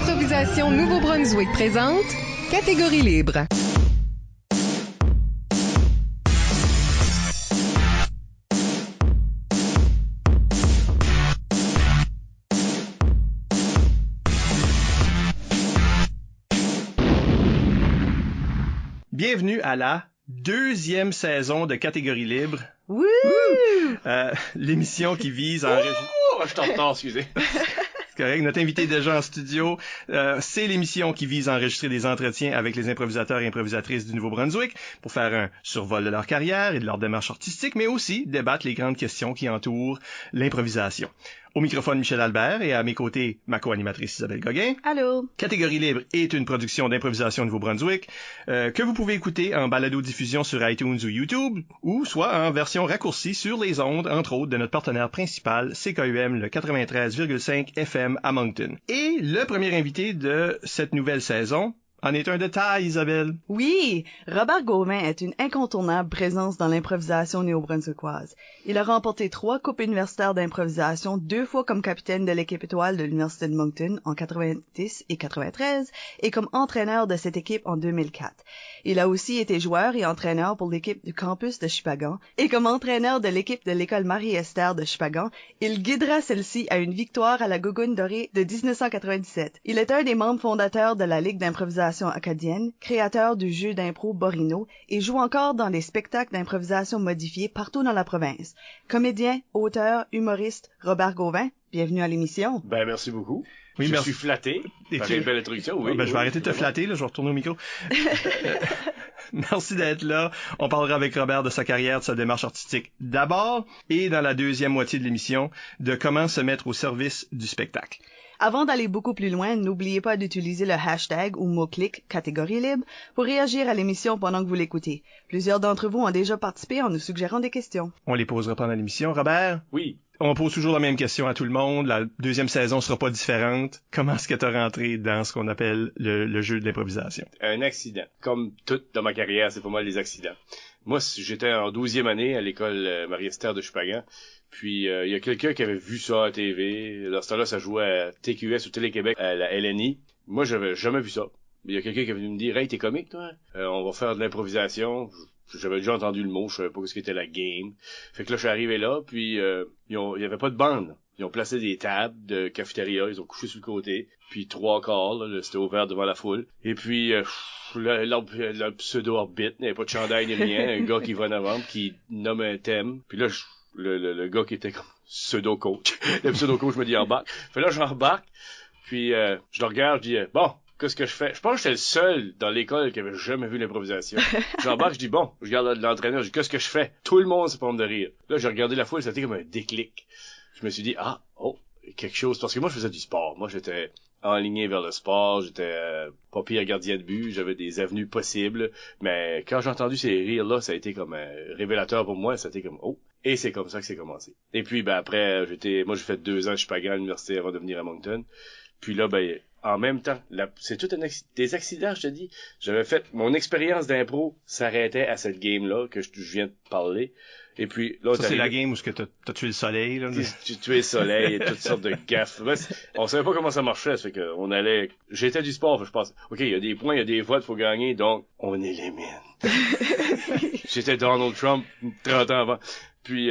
L'improvisation Nouveau-Brunswick présente Catégorie libre. Bienvenue à la deuxième saison de Catégorie libre. Wouh! L'émission qui vise à enregistrer... Je t'entends, excusez. C'est correct, notre invité est déjà en studio. C'est l'émission qui vise à enregistrer des entretiens avec les improvisateurs et improvisatrices du Nouveau-Brunswick pour faire un survol de leur carrière et de leur démarche artistique, mais aussi débattre les grandes questions qui entourent l'improvisation. Au microphone, Michel Albert, et à mes côtés, ma co-animatrice Isabelle Gauguin. Allô? Catégorie libre est une production d'improvisation Nouveau-Brunswick que vous pouvez écouter en balado-diffusion sur iTunes ou YouTube, ou soit en version raccourcie sur les ondes, entre autres, de notre partenaire principal, CKUM, le 93,5 FM à Moncton. Et le premier invité de cette nouvelle saison en est un détail, Isabelle. Oui! Robert Gauvin est une incontournable présence dans l'improvisation néo-brunswickoise. Il a remporté 3 coupes universitaires d'improvisation, 2 fois comme capitaine de l'équipe étoile de l'Université de Moncton en 90 et 93, et comme entraîneur de cette équipe en 2004. Il a aussi été joueur et entraîneur pour l'équipe du campus de Chupagan, et comme entraîneur de l'équipe de l'école Marie-Esther de Chupagan, il guidera celle-ci à une victoire à la Gougoune dorée de 1997. Il est un des membres fondateurs de la Ligue d'improvisation acadienne, créateur du jeu d'impro Borino, et joue encore dans les spectacles d'improvisation modifiés partout dans la province. Comédien, auteur, humoriste, Robert Gauvin, bienvenue à l'émission. Ben, merci beaucoup. Oui, je merci. suis flatté. C'est une belle introduction, oui. Je vais arrêter de te flatter, là, je vais retourner au micro. Merci d'être là. On parlera avec Robert de sa carrière, de sa démarche artistique d'abord, et dans la deuxième moitié de l'émission, de comment se mettre au service du spectacle. Avant d'aller beaucoup plus loin, n'oubliez pas d'utiliser le hashtag ou mot-clic Catégorie libre pour réagir à l'émission pendant que vous l'écoutez. Plusieurs d'entre vous ont déjà participé en nous suggérant des questions. On les posera pendant l'émission. Robert? Oui. On pose toujours la même question à tout le monde. La deuxième saison sera pas différente. Comment est-ce que tu as rentré dans ce qu'on appelle le jeu de l'improvisation? Un accident. Comme tout dans ma carrière, c'est pas mal des accidents. Moi, j'étais en 12e année à l'école Marie-Esther de Chupagan. Puis, il y a quelqu'un qui avait vu ça à la TV. Dans ce temps-là, ça jouait à TQS ou Télé-Québec, à la LNI. Moi, j'avais jamais vu ça. Il y a quelqu'un qui est venu me dire « Hey, t'es comique, toi? On va faire de l'improvisation. » J'avais déjà entendu le mot, je savais pas ce qu'était la game. Fait que là, je suis arrivé là, puis il y avait pas de bande. Ils ont placé des tables de cafétéria, ils ont couché sur le côté. Puis 3 quarts, là, c'était ouvert devant la foule. Et puis, le pseudo-orbite, il n'y avait pas de chandail ni rien. Un gars qui va en avant, qui nomme un thème. Puis là, le gars qui était comme pseudo-coach. Le pseudo-coach me dit embarque. Fait là, j'embarque. Puis je le regarde, je dis bon, qu'est-ce que je fais? Je pense que j'étais le seul dans l'école qui avait jamais vu l'improvisation. J'embarque, je dis bon, je regarde l'entraîneur, je dis qu'est-ce que je fais? Tout le monde se prend de rire. Là, j'ai regardé la foule, c'était comme un déclic. Je me suis dit quelque chose, parce que moi je faisais du sport. Moi j'étais enligné vers le sport, j'étais pas pire gardien de but, j'avais des avenues possibles, mais quand j'ai entendu ces rires-là, ça a été comme un révélateur pour moi, ça a été comme et c'est comme ça que c'est commencé. Et puis après, j'ai fait 2 ans, je suis pas à l'université avant de venir à Moncton. Puis là, en même temps, c'est tout des accidents, je te dis. J'avais fait, mon expérience d'impro s'arrêtait à cette game-là que je viens de parler. Et puis, là, ça, c'est la game où t'as tué le soleil, là. Tu tué le soleil et toutes sortes de gaffes. On savait pas comment ça marchait, ça fait que j'étais du sport, je pense, OK, il y a des points, il y a des votes, faut gagner, donc, on élimine. J'étais Donald Trump 30 ans avant. Puis,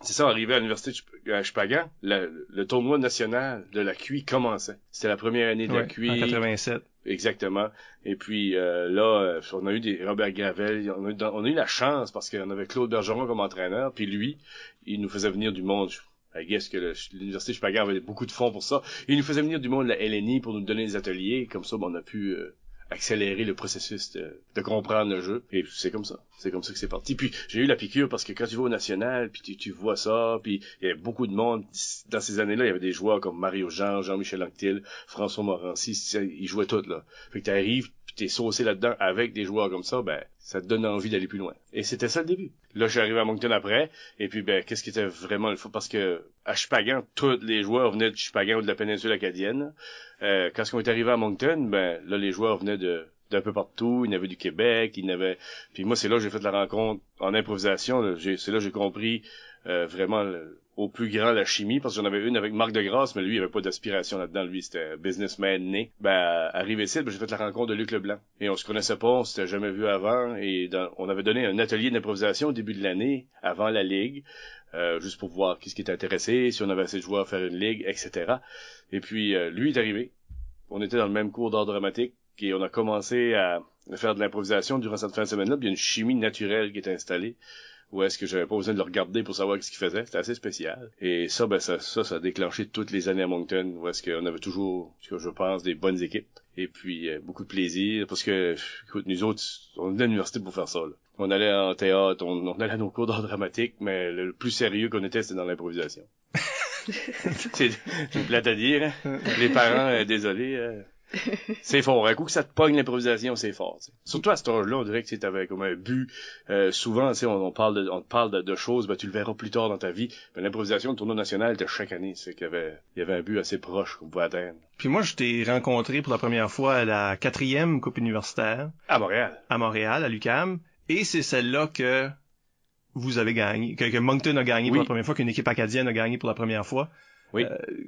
c'est ça, arrivé à l'université à Chupagan, le tournoi national de la QI commençait. C'était la première année de la QI. En 87. Exactement. Et puis là, on a eu des Robert Gravel, on a eu la chance parce qu'on avait Claude Bergeron comme entraîneur, puis lui, il nous faisait venir du monde. I guess que l'université de Chupagan avait beaucoup de fonds pour ça. Il nous faisait venir du monde de la LNI pour nous donner des ateliers, comme ça on a pu accélérer le processus de comprendre le jeu. Et c'est comme ça que c'est parti. Puis j'ai eu la piqûre parce que quand tu vas au national, puis tu vois ça, puis il y avait beaucoup de monde. Dans ces années-là, il y avait des joueurs comme Mario Jean, Jean-Michel Anctil, François Morancy, ils jouaient tous là. Fait que t'arrives, puis t'es saucé là-dedans avec des joueurs comme ça, ça te donne envie d'aller plus loin. Et c'était ça le début. Là, je suis arrivé à Moncton après, et puis qu'est-ce qui était vraiment le fun, parce que à Chupagan, tous les joueurs venaient de Chupagan ou de la péninsule acadienne. Quand on est arrivé à Moncton, là, les joueurs venaient d'un peu partout, il y en avait du Québec, puis moi, c'est là que j'ai fait la rencontre en improvisation, c'est là que j'ai compris vraiment au plus grand la chimie, parce que j'en avais une avec Marc Degrasse, mais lui, il avait pas d'aspiration là-dedans. Lui, c'était businessman né. Arrivé ici, j'ai fait la rencontre de Luc Leblanc. Et on se connaissait pas, on s'était jamais vu avant. Et on avait donné un atelier d'improvisation au début de l'année, avant la Ligue, juste pour voir qui était intéressé, si on avait assez de joueurs à faire une Ligue, etc. Et puis, lui est arrivé. On était dans le même cours d'art dramatique, et on a commencé à faire de l'improvisation durant cette fin de semaine-là, puis il y a une chimie naturelle qui est installée. Où est-ce que j'avais pas besoin de le regarder pour savoir ce qu'il faisait. C'était assez spécial. Et ça, ça a déclenché toutes les années à Moncton, où est-ce qu'on avait toujours, je pense, des bonnes équipes. Et puis, beaucoup de plaisir, parce que, écoute, nous autres, on venait à l'université pour faire ça, là. On allait en théâtre, on allait à nos cours d'art dramatique, mais le plus sérieux qu'on était, c'était dans l'improvisation. C'est plate à dire, hein? Les parents, désolés, c'est fort. Un coup que ça te pogne l'improvisation, c'est fort. T'sais. Surtout à cet âge-là, on dirait que t'avais comme un but. Souvent, on te parle de choses, tu le verras plus tard dans ta vie. Mais l'improvisation, le tournoi national était chaque année. C'est qu'il y avait un but assez proche qu'on pouvait atteindre. Puis moi, je t'ai rencontré pour la première fois à la 4e Coupe universitaire. À Montréal. À Montréal, à l'UQAM. Et c'est celle-là que vous avez gagné, que Moncton a gagné pour la première fois, qu'une équipe acadienne a gagné pour la première fois. Oui.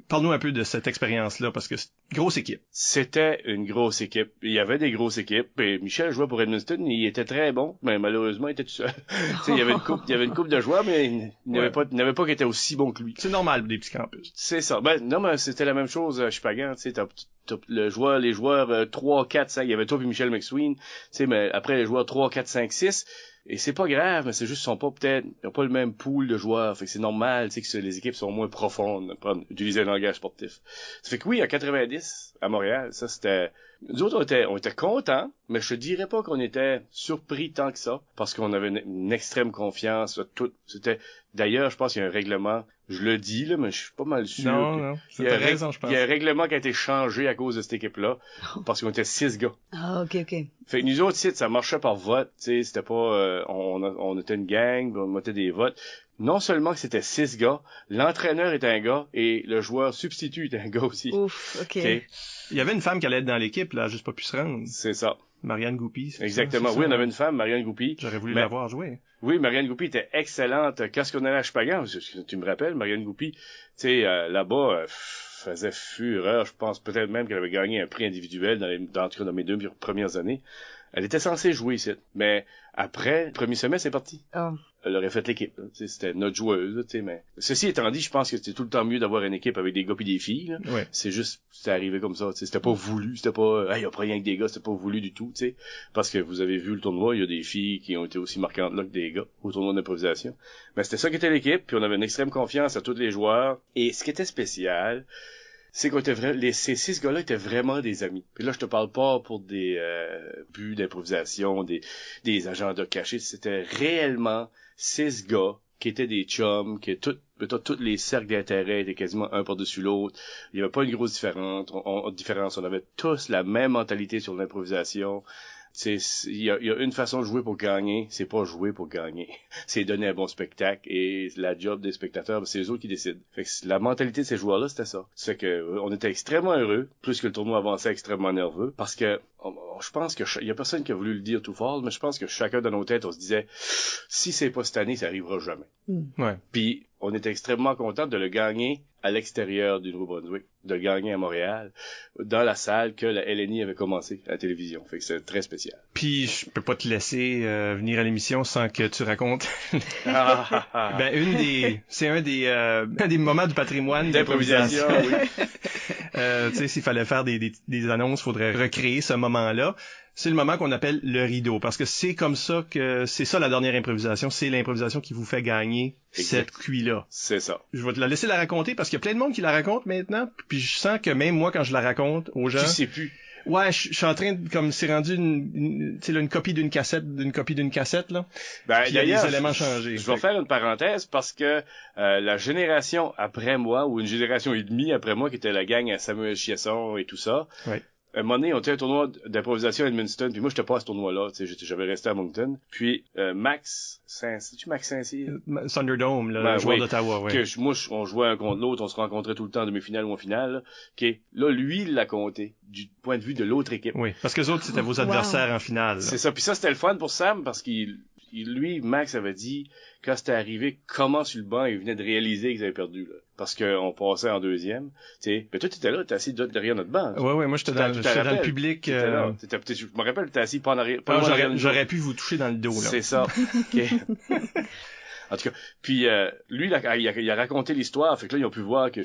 Parle-nous un peu de cette expérience-là, parce que c'est une grosse équipe. C'était une grosse équipe. Il y avait des grosses équipes. Et Michel jouait pour Edmundston. Il était très bon, mais malheureusement, il était tout seul. Il y avait une couple de joueurs, mais il n'avait pas qui était aussi bon que lui. C'est normal pour des petits campus. C'est ça. Non, mais c'était la même chose à Chupagan. Tu sais, t'as les joueurs 3, 4, 5. Il y avait toi et Michel McSween. Tu sais, mais après, les joueurs 3, 4, 5, 6. Et c'est pas grave, mais c'est juste qu'ils n'ont pas le même pool de joueurs. Fait que c'est normal, tu sais, que les équipes sont moins profondes, pour utiliser un langage sportif. Ça fait que oui, à 90, à Montréal, ça c'était... Nous autres, on était contents, mais je te dirais pas qu'on était surpris tant que ça, parce qu'on avait une extrême confiance. D'ailleurs, je pense qu'il y a un règlement, je le dis, là, mais je suis pas mal sûr. Non, c'est ta raison, je pense. Il y a un règlement qui a été changé à cause de cette équipe-là, parce qu'on était 6 gars. Ah, ok. Fait que nous autres, ça marchait par vote, tu sais, c'était pas, on était une gang, on mettait des votes. Non seulement que c'était 6 gars, l'entraîneur était un gars, et le joueur substitut était un gars aussi. Ouf, ok. Il y avait une femme qui allait être dans l'équipe, là, juste pas pu se rendre. C'est ça. Marianne Goupy. Exactement. Oui, on avait une femme, Marianne Goupy. J'aurais voulu la voir jouer. Oui, Marianne Goupy était excellente. Quand on allait à Chupagan, tu me rappelles, Marianne Goupy, tu sais, là-bas, faisait fureur. Je pense peut-être même qu'elle avait gagné un prix individuel dans mes 2 premières années. Elle était censée jouer ici. Mais après, le premier semestre, c'est parti. Oh. Elle aurait fait l'équipe. C'était notre joueuse. Mais ceci étant dit, je pense que c'était tout le temps mieux d'avoir une équipe avec des gars et des filles. Là. Ouais. C'est juste, c'était arrivé comme ça. C'était pas voulu. C'était pas, il y a pas rien que des gars. C'était pas voulu du tout. T'sais. Parce que vous avez vu le tournoi, il y a des filles qui ont été aussi marquantes là que des gars au tournoi d'improvisation. Mais c'était ça qui était l'équipe. Puis on avait une extrême confiance à tous les joueurs. Et ce qui était spécial, c'est qu'on était ces 6 gars-là étaient vraiment des amis. Puis là, je te parle pas pour des buts d'improvisation, des agendas cachés. C'était réellement 6 gars qui étaient des chums, qui tous les cercles d'intérêt étaient quasiment un par-dessus l'autre. Il y avait pas une grosse différence. On avait tous la même mentalité sur l'improvisation. Il y a une façon de jouer pour gagner, c'est pas jouer pour gagner. C'est donner un bon spectacle et la job des spectateurs, c'est eux autres qui décident. Fait que la mentalité de ces joueurs-là, c'était ça. C'est que on était extrêmement heureux, plus que le tournoi avançait extrêmement nerveux, parce que je pense que il y a personne qui a voulu le dire tout fort, mais je pense que chacun dans nos têtes, on se disait si c'est pas cette année, ça arrivera jamais. Ouais. Puis on était extrêmement content de le gagner à l'extérieur du Nouveau-Brunswick, de le gagner à Montréal, dans la salle que la LNI avait commencé à la télévision. Fait que c'est très spécial. Puis je peux pas te laisser venir à l'émission sans que tu racontes. C'est un des moments du patrimoine d'improvisation. Oui. Tu sais, s'il fallait faire des annonces, faudrait recréer ce moment-là. C'est le moment qu'on appelle le rideau, parce que c'est comme ça que c'est ça la dernière improvisation, c'est l'improvisation qui vous fait gagner cette QI-là. C'est ça. Je vais te la laisser la raconter parce qu'il y a plein de monde qui la raconte maintenant, puis je sens que même moi quand je la raconte aux gens, tu sais plus. Ouais, je suis en train de, comme c'est rendu une copie d'une cassette là. Ben, il y a des éléments changés. Je vais faire une parenthèse parce que la génération après moi, ou une génération et demie après moi, qui était la gang à Samuel Chiasson et tout ça. Ouais. Un moment donné, on était un tournoi d'improvisation à Edmundston, puis moi, j'étais pas à ce tournoi-là, tu sais, j'avais resté à Moncton. Puis, Max Saint-Cyr? Thunderdome, le joueur d'Ottawa, ouais. On jouait un contre l'autre, on se rencontrait tout le temps en demi-finale ou en finale, là, lui, il l'a compté, du point de vue de l'autre équipe. Oui, parce que les autres, c'était vos adversaires en finale. Là. C'est ça, puis ça, c'était le fun pour Sam, parce qu'il lui, Max avait dit, quand c'était arrivé, comment sur le banc, il venait de réaliser qu'ils avaient perdu, là. Parce qu'on passait en deuxième, tu sais. Mais toi, t'étais là, t'es assis derrière notre banc. Ouais, moi, j'étais dans le public. Là. Je me rappelle, t'étais assis pas en arrière. J'aurais pu vous toucher dans le dos, là. C'est ça. OK. En tout cas, puis lui, il a raconté l'histoire, fait que là, ils ont pu voir que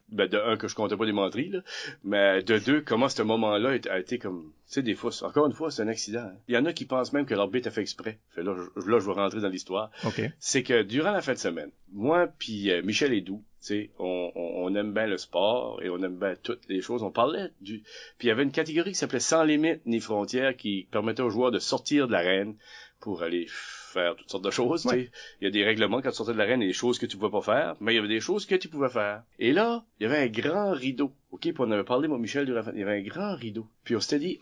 de un, que je comptais pas des menteries, là, mais de deux, comment ce moment-là a été comme, tu sais, des fois, encore une fois, c'est un accident. Hein. Il y en a qui pensent même que l'arbitre a fait exprès. Fait là, je vais rentrer dans l'histoire. Okay. C'est que durant la fin de semaine, moi puis Michel Edoux, tu sais, on aime bien le sport et on aime bien toutes les choses. On parlait puis il y avait une catégorie qui s'appelait Sans limites ni frontières qui permettait aux joueurs de sortir de l'arène pour aller faire toutes sortes de choses, ouais. Tu sais. Il y a des règlements quand tu sortais de l'arène, il y a des choses que tu pouvais pas faire, mais il y avait des choses que tu pouvais faire. Et là, il y avait un grand rideau. OK, puis on avait parlé, moi, Michel, il y avait un grand rideau. Puis on s'était dit...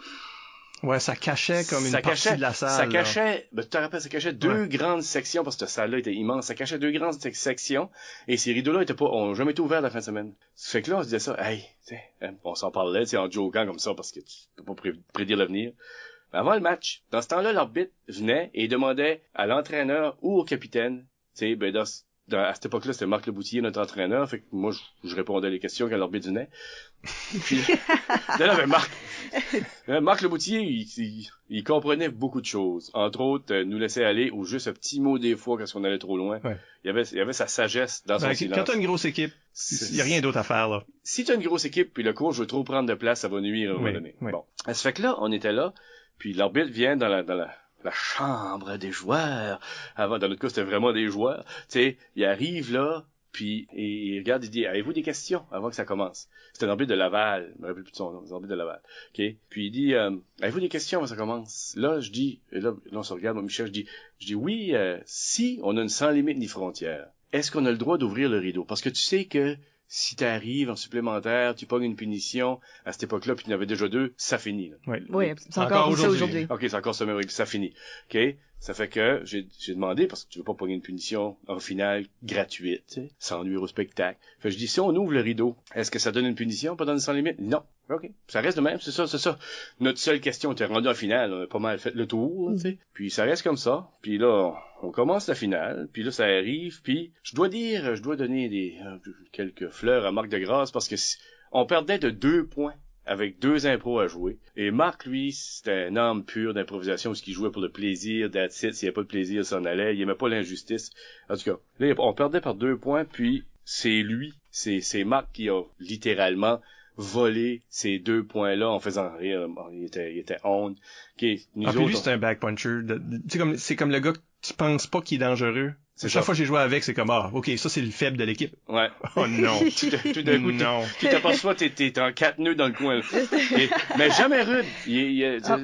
Ouais, ça cachait comme une partie de la salle. Ça cachait, tu te rappelles, ça cachait deux grandes sections, parce que cette salle-là était immense. Ça cachait deux grandes sections, et ces rideaux-là ont jamais été ouverts la fin de semaine. Ça fait que là, on se disait ça, hey, tu sais, on s'en parlait, tu sais, en jokant comme ça, parce que tu peux pas prédire l'avenir. Avant le match, dans ce temps-là, l'arbitre venait et demandait à l'entraîneur ou au capitaine, tu sais, à cette époque-là, c'était Marc Leboutier, notre entraîneur, fait que moi, je répondais à les questions quand l'arbitre venait. Puis, là, Marc Leboutier, il comprenait beaucoup de choses. Entre autres, nous laissait aller ou juste un petit mot des fois quand on allait trop loin. Ouais. Il y avait sa sagesse dans son silence. Quand t'as une grosse équipe, il y a rien d'autre à faire, là. Si t'as une grosse équipe, puis le coach veut trop prendre de place, ça va nuire à un moment donné. Oui. Bon. Ça fait que là, on était là, puis l'arbitre vient dans la chambre des joueurs. Avant, dans notre cas, c'était vraiment des joueurs. Tu sais, il arrive là, puis il regarde, il dit, avez-vous des questions avant que ça commence? C'était un arbitre de Laval. Je me rappelle plus de son nom, un arbitre de Laval. OK? Puis il dit, avez-vous des questions avant que ça commence? Là, je dis, et là on se regarde, moi, Michel, je dis, oui, si on a une sans limite ni frontière, est-ce qu'on a le droit d'ouvrir le rideau? Parce que tu sais que si t'arrives en supplémentaire, tu pognes une punition, à cette époque-là, puis tu en avais déjà deux, ça finit. Là. Oui, c'est encore ça aujourd'hui. OK, c'est encore ça même, ça finit. OK? Ça fait que j'ai demandé, parce que tu veux pas pogner une punition en finale gratuite, tu sais, sans nuire au spectacle. Fait que je dis, si on ouvre le rideau, est-ce que ça donne une punition pendant une sans limite? Non. OK. Ça reste de même, c'est ça. Notre seule question était rendue en finale, on a pas mal fait le tour, tu sais. Puis ça reste comme ça. Puis là, on commence la finale, puis là ça arrive, puis je dois donner quelques fleurs à Marc de Grâce parce que on perdait de 2 points avec 2 impros à jouer. Et Marc, lui, c'était un âme pure d'improvisation, parce qu'il jouait pour le plaisir, that's it. S'il n'y avait pas de plaisir, il s'en allait. Il aimait pas l'injustice. En tout cas, là, on perdait par 2 points, puis c'est Marc qui a littéralement volé ces 2 points-là en faisant rire. Il était honte. Okay, puis lui, c'est un back puncher. C'est comme le gars que tu penses pas qu'il est dangereux. Chaque fois que j'ai joué avec, c'est comme, ok, ça c'est le faible de l'équipe. Ouais. Oh non. Tout d'un coup, tu t'aperçois, t'es en 4 nœuds dans le coin. Mais jamais rude.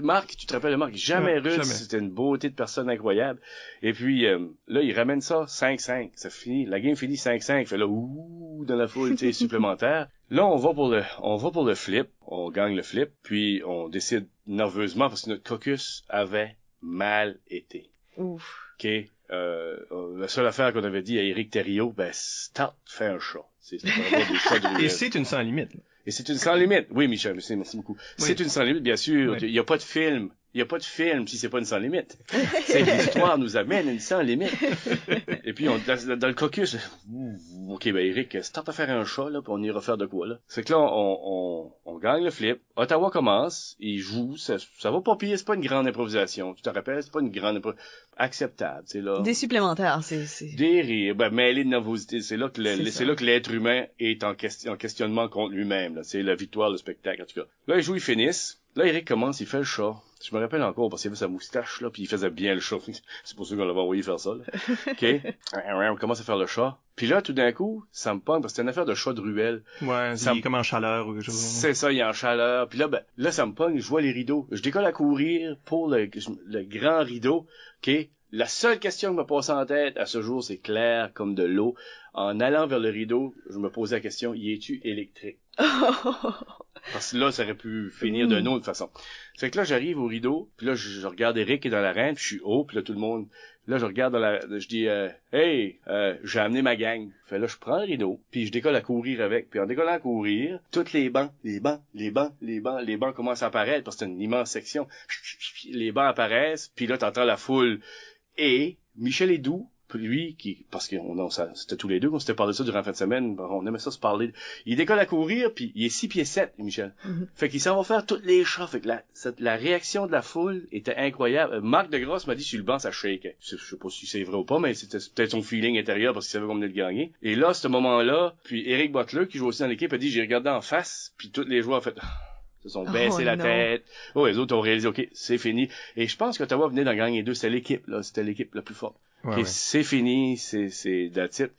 Marc, tu te rappelles de Marc, jamais rude. C'était une beauté de personne incroyable. Et puis, là, il ramène ça 5-5. Ça finit, la game finit 5-5. Il fait là, dans la foule, tu sais, supplémentaire. Là, on va pour le flip. On gagne le flip. Puis, on décide nerveusement parce que notre caucus avait mal été. Ouf. OK. La seule affaire qu'on avait dit à Éric Thériault, start, fais un chat. C'est des chats de Et c'est une sans limite. Et c'est une sans limite. Oui, Michel, merci beaucoup. Oui. C'est une sans limite, bien sûr. Il n'y a pas de film. Il n'y a pas de film si c'est pas une sans limite. C'est l'histoire nous amène une sans limite. Et puis, dans le caucus, OK, Éric, start à faire un chat, là, puis on ira faire de quoi, là. C'est que là, on gagne le flip. Ottawa commence, il joue, ça va pas pire, c'est pas une grande improvisation. Tu te rappelles, c'est pas une grande improvisation. Acceptable, c'est là. Des supplémentaires, c'est... Des rires, mêlés de nervosité. C'est là que l'être humain est en questionnement contre lui-même, là. C'est la victoire, le spectacle, en tout cas. Là, ils jouent, ils finissent. Là, Eric commence, il fait le chat. Je me rappelle encore parce qu'il avait sa moustache, là, puis il faisait bien le chat. C'est pour ça qu'on l'avait envoyé faire ça, là. OK? On commence à faire le chat. Puis là, tout d'un coup, ça me pogne parce que c'était une affaire de chat de ruelle. Ouais, il est comme en chaleur ou quelque chose. C'est ça, il est en chaleur. Puis là, ça me pogne, je vois les rideaux. Je décolle à courir pour le grand rideau. OK? La seule question qui me passe en tête à ce jour, c'est clair comme de l'eau. En allant vers le rideau, je me posais la question, y es-tu électrique? Parce que là, ça aurait pu finir d'une autre façon. Fait que là, j'arrive au rideau, puis là, je regarde Eric qui est dans l'arène, puis je suis haut, puis là, tout le monde... Là, je regarde je dis, hey, j'ai amené ma gang. Fait là, je prends le rideau, puis je décolle à courir avec. Puis en décollant à courir, toutes les bancs commencent à apparaître, parce que c'est une immense section. Les bancs apparaissent, puis là, t'entends la foule Et Michel Hédoux, lui, parce que c'était tous les deux qu'on s'était parlé de ça durant la fin de semaine, on aimait ça se parler. Il décolle à courir, puis il est 6 pieds 7, Michel. Fait qu'il s'en va faire toutes les chats. Fait que la réaction de la foule était incroyable. Marc Degrasse m'a dit sur le banc, ça shake. Je sais pas si c'est vrai ou pas, mais c'était peut-être son feeling intérieur parce qu'il savait qu'on venait de gagner. Et là, à ce moment-là, puis Eric Butler, qui joue aussi dans l'équipe, a dit, j'ai regardé en face, puis tous les joueurs ont fait... se sont baissés la tête. Oh, les autres ont réalisé, OK, c'est fini. Et je pense qu'Ottawa venait d'en gagner 2. C'était l'équipe, là. C'était l'équipe la plus forte. Ouais. C'est fini, c'est that's it.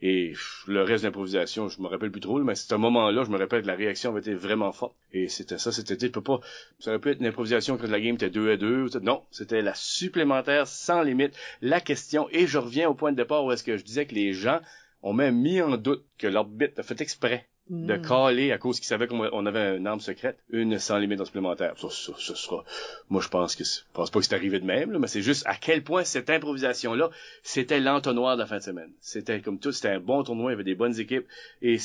Et le reste de l'improvisation, je me rappelle plus trop, mais c'est un moment-là, je me rappelle que la réaction avait été vraiment forte. Et c'était ça, ça aurait pu être une improvisation quand la game était 2-2. Non, c'était la supplémentaire sans limite. La question, et je reviens au point de départ où est-ce que je disais que les gens ont même mis en doute que l'arbitre a fait exprès de caler à cause qu'ils savaient qu'on avait une arme secrète, une sans limite en supplémentaire. Ça sera, moi je pense pas que c'est arrivé de même, là, mais c'est juste à quel point cette improvisation-là, c'était l'entonnoir de la fin de semaine. C'était comme tout, c'était un bon tournoi, il y avait des bonnes équipes, et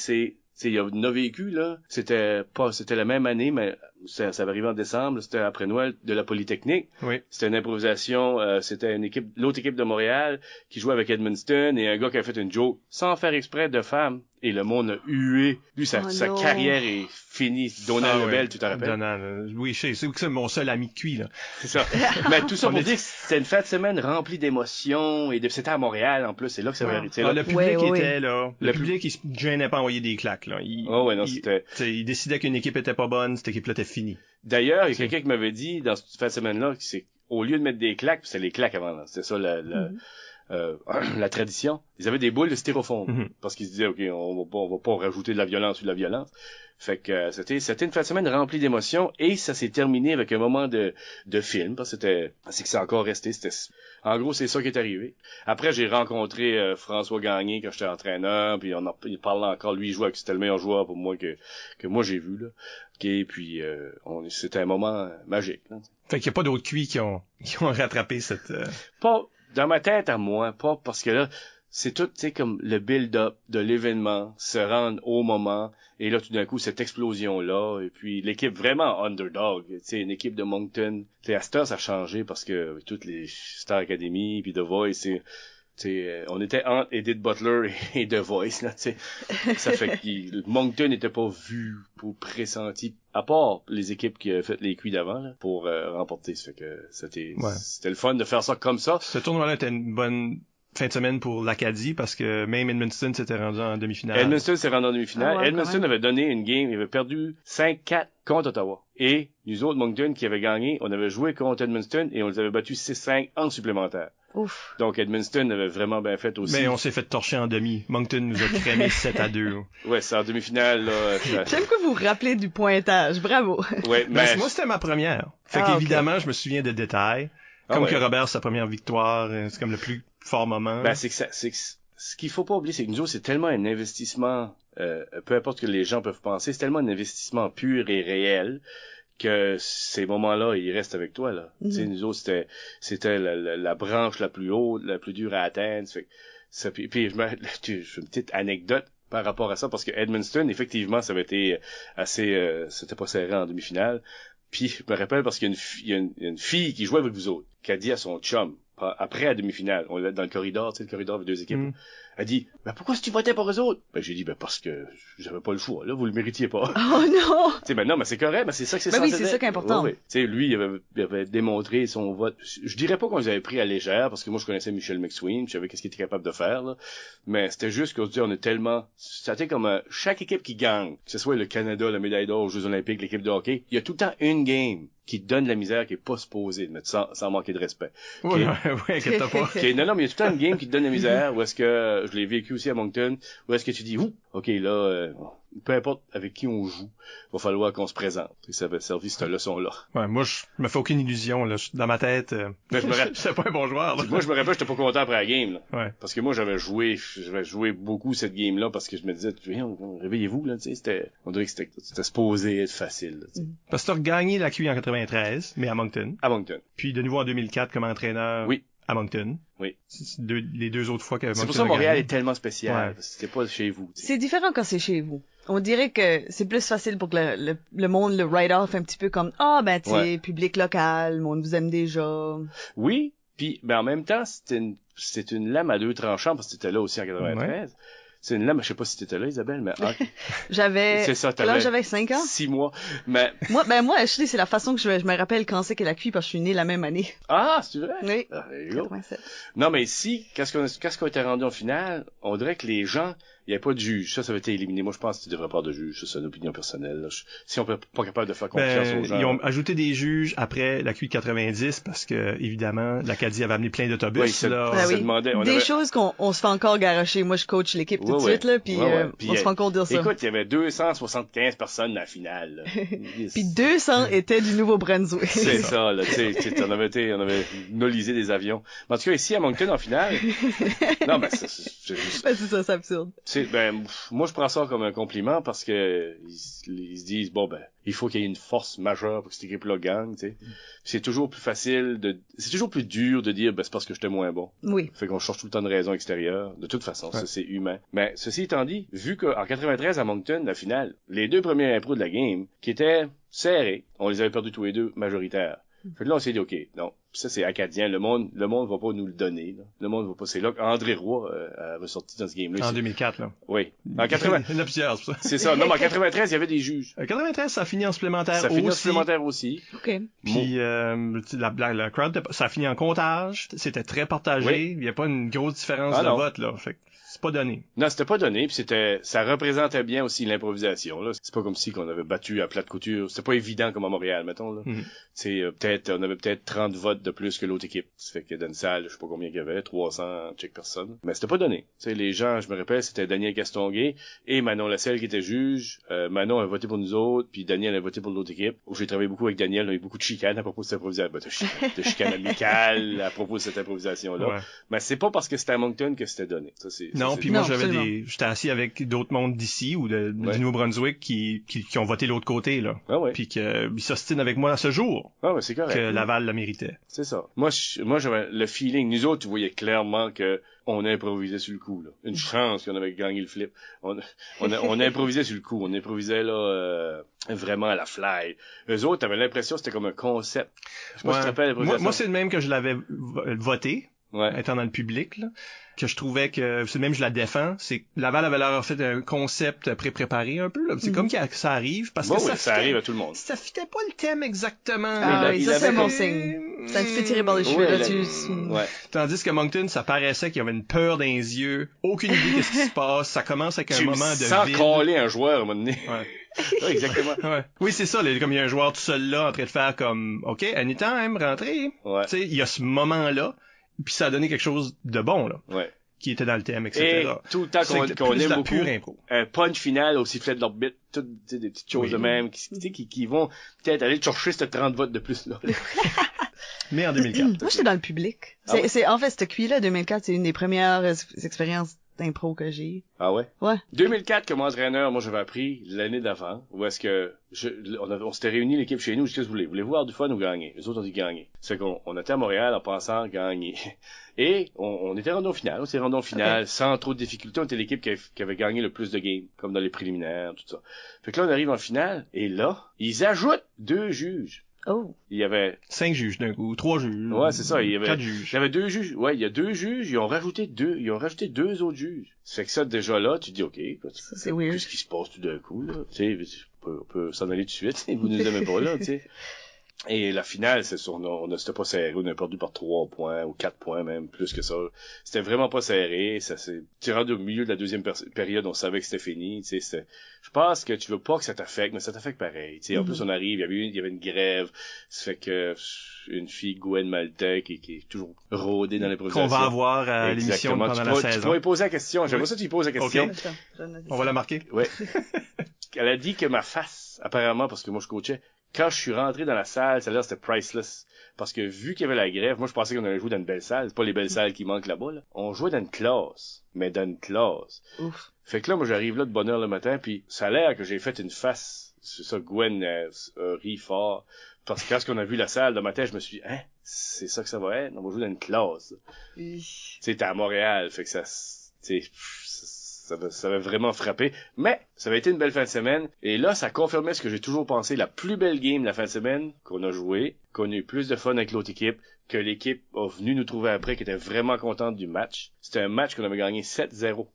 il y a vécu, là, c'était la même année, mais ça va arriver en décembre, c'était après Noël, de la Polytechnique. Oui. C'était une improvisation, c'était l'autre équipe de Montréal, qui jouait avec Edmundston, et un gars qui a fait une joke, sans faire exprès de femme, et le monde a hué. Lui, sa carrière est finie. Donald Lebel, tu te rappelles? Donald, oui, c'est mon seul ami de cuit, là. C'est ça. Mais tout ça pour dire que c'était une fin de semaine remplie d'émotions, et c'était à Montréal, en plus, c'est là que ça va arriver. Le public était là. Le public, il se gênait pas à envoyer des claques, là. Il décidait qu'une équipe était pas bonne, cette équipe-là était finie. D'ailleurs, il y a quelqu'un qui m'avait dit, dans cette fin de semaine-là, c'est au lieu de mettre des claques, c'était les claques avant, là. C'était ça, la tradition. Ils avaient des boules de styrofoam. Parce qu'ils se disaient, OK, on va pas rajouter de la violence ou de la violence. Fait que c'était une fin de semaine remplie d'émotions et ça s'est terminé avec un moment de film parce que c'est encore resté. En gros, c'est ça qui est arrivé. Après, j'ai rencontré François Gagné quand j'étais entraîneur, puis il parlait encore. Lui, il jouait, c'était le meilleur joueur pour moi que moi j'ai vu là. Okay, puis c'était un moment magique. Là. Fait qu'il y a pas d'autres cuits qui ont rattrapé cette. Pas dans ma tête à moi, pas parce que là. C'est tout, tu sais, comme le build-up de l'événement, se rendre au moment, et là, tout d'un coup, cette explosion-là, et puis l'équipe vraiment underdog, tu sais, une équipe de Moncton. Tu sais, à cette heure, ça a changé parce que toutes les Star Academy, puis The Voice, tu sais, on était entre Edith Butler et The Voice, là, tu sais. Ça fait que Moncton n'était pas vu ou pressenti, à part les équipes qui avaient fait les cuits d'avant, là, pour remporter. Ça fait que c'était le fun de faire ça comme ça. Ce tournoi-là était une bonne fin de semaine pour l'Acadie parce que même Edmundston s'était rendu en demi-finale. Edmundston s'est rendu en demi-finale. Edmundston avait donné une game, il avait perdu 5-4 contre Ottawa. Et nous autres, Moncton, qui avait gagné, on avait joué contre Edmundston et on les avait battus 6-5 en supplémentaire. Ouf. Donc Edmundston avait vraiment bien fait aussi. Mais on s'est fait torcher en demi. Moncton nous a crémé 7-2. Ouais, c'est en demi-finale, là. J'aime que vous vous rappelez du pointage. Bravo. Ouais, mais moi, c'était ma première. Fait qu'évidemment, je me souviens de détails. Comme que Robert, sa première victoire, c'est comme le plus fort moment. Ben, ce qu'il faut pas oublier, c'est que nous autres, c'est tellement un investissement, peu importe ce que les gens peuvent penser, c'est tellement un investissement pur et réel que ces moments-là, ils restent avec toi, là. Tu sais, nous autres, c'était la branche la plus haute, la plus dure à atteindre. Puis je une petite anecdote par rapport à ça, parce que Edmundston, effectivement, ça avait été assez, c'était pas serré en demi-finale. Puis je me rappelle parce qu'il y a une fille qui jouait avec vous autres, qui a dit à son chum, après la demi-finale, on est dans le corridor, tu sais, le corridor avec deux équipes, elle dit, ben pourquoi si tu votais pour eux autres? Ben j'ai dit, ben parce que j'avais pas le choix, là, vous le méritiez pas. Oh non! Tu sais, ben non, mais c'est correct, mais c'est ça que c'est censé être. Oui, c'est ça qui est important. Tu sais, lui, il avait démontré son vote. Je dirais pas qu'on les avait pris à légère, parce que moi, je connaissais Michel McSween, je savais qu'est-ce qu'il était capable de faire, là. Mais c'était juste qu'on se dit, on est tellement, c'était comme chaque équipe qui gagne, que ce soit le Canada, la médaille d'or aux Jeux Olympiques, l'équipe de hockey, il y a tout le temps une game qui te donne la misère, qui est pas supposée de mettre sans manquer de respect. Ouais, inquiète pas. Non, mais il y a tout le temps une game qui te donne la misère, où est-ce que, je l'ai vécu aussi à Moncton, où est-ce que tu dis, OK, là, peu importe avec qui on joue, va falloir qu'on se présente. Et ça va servir cette leçon-là. Ouais, moi, je me fais aucune illusion, là. Dans ma tête, j'étais pas un bon joueur, là. Moi, je me rappelle, j'étais pas content après la game, là. Ouais. Parce que moi, j'avais joué beaucoup cette game-là, parce que je me disais, réveillez-vous, là, tu sais, on dirait que c'était supposé être facile, là, parce que t'as regagné la QI en 93, mais à Moncton. À Moncton. Puis de nouveau en 2004 comme entraîneur. Oui. À Moncton. Oui. Les deux autres fois que Moncton. C'est pour ça que Montréal est tellement spécial. Ouais. C'était pas chez vous. T'sais. C'est différent quand c'est chez vous. On dirait que c'est plus facile pour que le monde le write-off un petit peu comme, tu sais, public local, le monde vous aime déjà. Oui. Puis, ben, en même temps, c'est une lame à 2 tranchants, parce que t'étais là aussi en 93. Ouais. C'est une lame, je sais pas si t'étais là, Isabelle, mais... C'est ça, j'avais 5 ans. 6 mois, mais... moi, Ashley, c'est la façon que je me rappelle quand c'est qu'elle a cuit, parce que je suis née la même année. Ah, c'est vrai? Oui. 87. Non, mais ici, qu'est-ce qu'on était rendu en finale, on dirait que les gens, il n'y avait pas de juge. Ça avait été éliminé. Moi, je pense qu'il ne devrait pas avoir de juge. Ça, c'est une opinion personnelle. Là. Si on n'est pas capable de faire confiance aux gens... Ils ont ajouté des juges après la QI de 90 parce que, évidemment, l'Acadie avait amené plein d'autobus. Oui, des choses qu'on se fait encore garocher. Moi, je coach l'équipe tout de suite, là, puis on se fait encore dire ça. Écoute, il y avait 275 personnes dans la finale. Puis 200 étaient du Nouveau-Brunswick. C'est ça, là. On avait nolisé des avions. Mais en tout cas, ici, à Moncton, en finale... non, ben, c'est juste... Ben, c'est ça, c'est absurde. Ben, moi, je prends ça comme un compliment parce que ils se disent, bon, ben, il faut qu'il y ait une force majeure pour que cette équipe-là gagne, tu sais. C'est toujours plus c'est toujours plus dur de dire, ben, c'est parce que j'étais moins bon. Oui. Fait qu'on cherche tout le temps de raisons extérieures. De toute façon, ça, c'est humain. Mais, ceci étant dit, vu qu'en 93, à Moncton, la finale, les 2 premiers impros de la game, qui étaient serrés, on les avait perdus tous les 2 majoritaires. Fait que là, on s'est dit, OK, non, ça, c'est acadien. Le monde va pas nous le donner, là. Le monde va pas. C'est là qu'André Roy a ressorti dans ce game-là. En 2004, là. Oui. En 80. Il y en a plusieurs, c'est ça. C'est ça. Non, mais en 93, il y avait des juges. En 93, ça a fini en supplémentaire aussi. Ça finit en supplémentaire aussi. OK. Puis, la crowd, ça a fini en comptage. C'était très partagé. Oui. Il n'y a pas une grosse différence de vote, là. Fait que c'est pas donné. Non, c'était pas donné, puis ça représentait bien aussi l'improvisation, là. C'est pas comme si qu'on avait battu à plate couture. C'était pas évident comme à Montréal, mettons, là. On avait peut-être 30 votes de plus que l'autre équipe. Ça fait que dans une salle, je sais pas combien il y avait, 300 personnes. Mais c'était pas donné. Tu sais, les gens, je me rappelle, c'était Daniel Castonguay et Manon Lasselle qui était juge. Manon a voté pour nous autres, puis Daniel a voté pour l'autre équipe. J'ai travaillé beaucoup avec Daniel, on a eu beaucoup de chicanes à propos de cette improvisation. De chicanes amicales à propos de cette improvisation-là. Ouais. Mais c'est pas parce que c'était à Moncton que c'était donné. Non, puis moi, j'étais assis avec d'autres mondes d'ici ou du Nouveau-Brunswick qui ont voté l'autre côté, là. Ah ouais. Puis qu'ils s'ostinent avec moi à ce jour. Ah ouais, c'est correct. Que Laval la méritait. C'est ça. Moi, j'avais le feeling. Nous autres, tu voyais clairement que on improvisait sur le coup, là. Une chance qu'on avait gagné le flip. On improvisait sur le coup. On improvisait, là, vraiment à la fly. Eux autres, t'avais l'impression que c'était comme un concept. Je sais pas si tu te rappelles l'improvisation. Moi, c'est le même que je l'avais voté. Ouais. Étant dans le public, là, que je trouvais que, c'est même je la défends, c'est que Laval avait leur fait un concept pré-préparé un peu, là. C'est comme que ça arrive, parce que ça arrive à tout le monde. Ça fitait pas le thème exactement. Ah oui, ça c'est mon signe. C'est un petit peu tiré par les cheveux, là-dessus. Ouais. Tandis que Moncton, ça paraissait qu'il y avait une peur dans les yeux, aucune idée de ce qui se passe, ça commence avec un moment de sans vide. coller un joueur à un moment donné. Ouais. Ouais, exactement. Ouais. Oui, c'est ça, comme il y a un joueur tout seul là, en train de faire comme, OK, anytime, rentrez. Ouais. Tu sais, il y a ce moment-là. Puis ça a donné quelque chose de bon, là. Ouais. Qui était dans le thème, etc. Et tout le temps qu'on aime beaucoup, pure impro. Un punch final au sifflet de l'orbite, toutes des petites choses de même, qui vont peut-être aller chercher cette 30 votes de plus, là. Mais en 2004. Moi, j'étais dans le public. En fait, cette QI-là, 2004, c'est une des premières expériences d'impro que j'ai. Ah ouais? Ouais. 2004, comme entraîneur, moi, j'avais appris l'année d'avant, où est-ce que on s'était réunis l'équipe chez nous, qu'est-ce que vous voulez? Voulez-vous avoir du fun ou gagner? Les autres ont dit gagner. C'est qu'on était à Montréal en pensant gagner. Et on était rendu en finale. On s'est rendu en finale sans trop de difficultés. On était l'équipe qui avait gagné le plus de games, comme dans les préliminaires, tout ça. Fait que là, on arrive en finale, et là, ils ajoutent 2 juges. Oh. Il y avait 5 juges d'un coup, 3 juges. Ouais, c'est ça, il y avait 4 juges. Il y avait 2 juges. Ouais, il y a 2 juges, ils ont rajouté 2 autres juges. Ça fait que ça déjà là, tu dis OK, c'est weird. Qu'est-ce qui se passe tout d'un coup là? Tu sais, on peut s'en aller tout de suite, vous nous aimez pas là, tu sais. Et la finale, c'est sûr, c'était pas serré, on a perdu par 3 points, ou 4 points même, plus que ça. C'était vraiment pas serré, ça s'est tiré au milieu de la deuxième période, on savait que c'était fini, tu sais, je pense que tu veux pas que ça t'affecte, mais ça t'affecte pareil, tu sais, en plus on arrive, il y avait une grève, ça fait que une fille, Gwen Maltais, qui est toujours rodée dans l'improvisation. Qu'on va avoir à l'émission pendant la saison. Tu pourrais poser la question, j'aimerais ça que tu poses la question. Okay. On va la marquer. Ouais. Elle a dit que ma face, apparemment, parce que moi je coachais, quand je suis rentré dans la salle, celle-là, c'était priceless. Parce que vu qu'il y avait la grève, moi, je pensais qu'on allait jouer dans une belle salle. C'est pas les belles salles qui manquent là-bas, là. On jouait dans une classe. Mais dans une classe. Ouf. Fait que là, moi, j'arrive là de bonne heure le matin, puis ça a l'air que j'ai fait une face. C'est ça, Gwen rit fort. Parce que quand on a vu la salle, le matin, je me suis dit, hein, c'est ça que ça va être? On va jouer dans une classe. Tu sais, t'es à Montréal, fait que ça, tu sais, ça avait vraiment frappé. Mais ça avait été une belle fin de semaine. Et là, ça confirmait ce que j'ai toujours pensé, la plus belle game la fin de semaine qu'on a joué, qu'on a eu plus de fun avec l'autre équipe, que l'équipe a venu nous trouver après, qui était vraiment contente du match. C'était un match qu'on avait gagné 7-0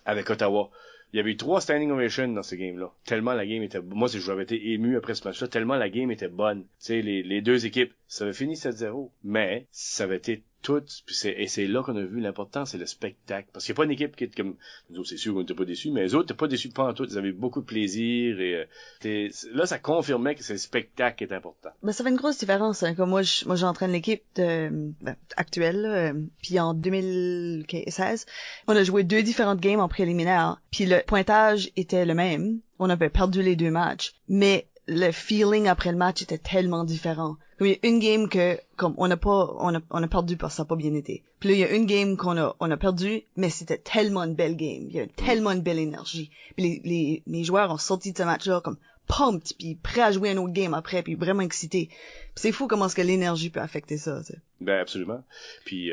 avec Ottawa. Il y avait eu 3 standing ovations dans ce game-là. Tellement la game était... Moi, j'avais été ému après ce match-là, tellement la game était bonne. Tu sais, les deux équipes, ça avait fini 7-0, mais ça avait été tout, et c'est là qu'on a vu l'important, c'est le spectacle. Parce qu'il n'y a pas une équipe qui est comme... Nous autres, c'est sûr qu'on n'était pas déçus, mais les autres n'étaient pas déçus pas en tout. Ils avaient beaucoup de plaisir, et là, ça confirmait que c'est le spectacle qui est important. Ben, ça fait une grosse différence, hein. Comme moi, j'entraîne l'équipe actuelle, puis en 2016, on a joué 2 différentes games en préliminaire, puis le pointage était le même. On avait perdu les 2 matchs, mais le feeling après le match était tellement différent. Il y a une game que, comme, on a perdu parce que ça n'a pas bien été. Puis là, il y a une game qu'on a perdu, mais c'était tellement une belle game. Il y a tellement une belle énergie. Puis les joueurs ont sorti de ce match-là comme pumped, puis prêts à jouer un autre game après, puis vraiment excités. Puis c'est fou comment est-ce que l'énergie peut affecter ça, tu sais. Ben absolument. Puis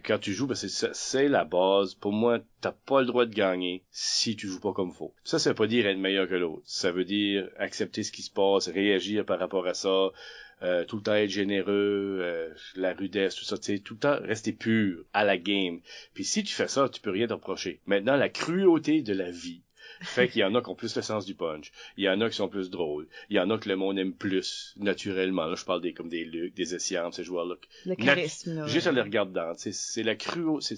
quand tu joues, ben c'est la base. Pour moi, t'as pas le droit de gagner si tu joues pas comme faut. Ça veut pas dire être meilleur que l'autre. Ça veut dire accepter ce qui se passe, réagir par rapport à ça, tout le temps être généreux, la rudesse, tout ça, tu sais, tout le temps rester pur à la game. Puis si tu fais ça, tu peux rien te reprocher. Maintenant, la cruauté de la vie fait qu'il y en a qui ont plus le sens du punch. Il y en a qui sont plus drôles. Il y en a que le monde aime plus, naturellement. Là, je parle comme des Luc, des Essiam, ces joueurs-là. Le charisme, là. Juste en les regardant, c'est la cruauté.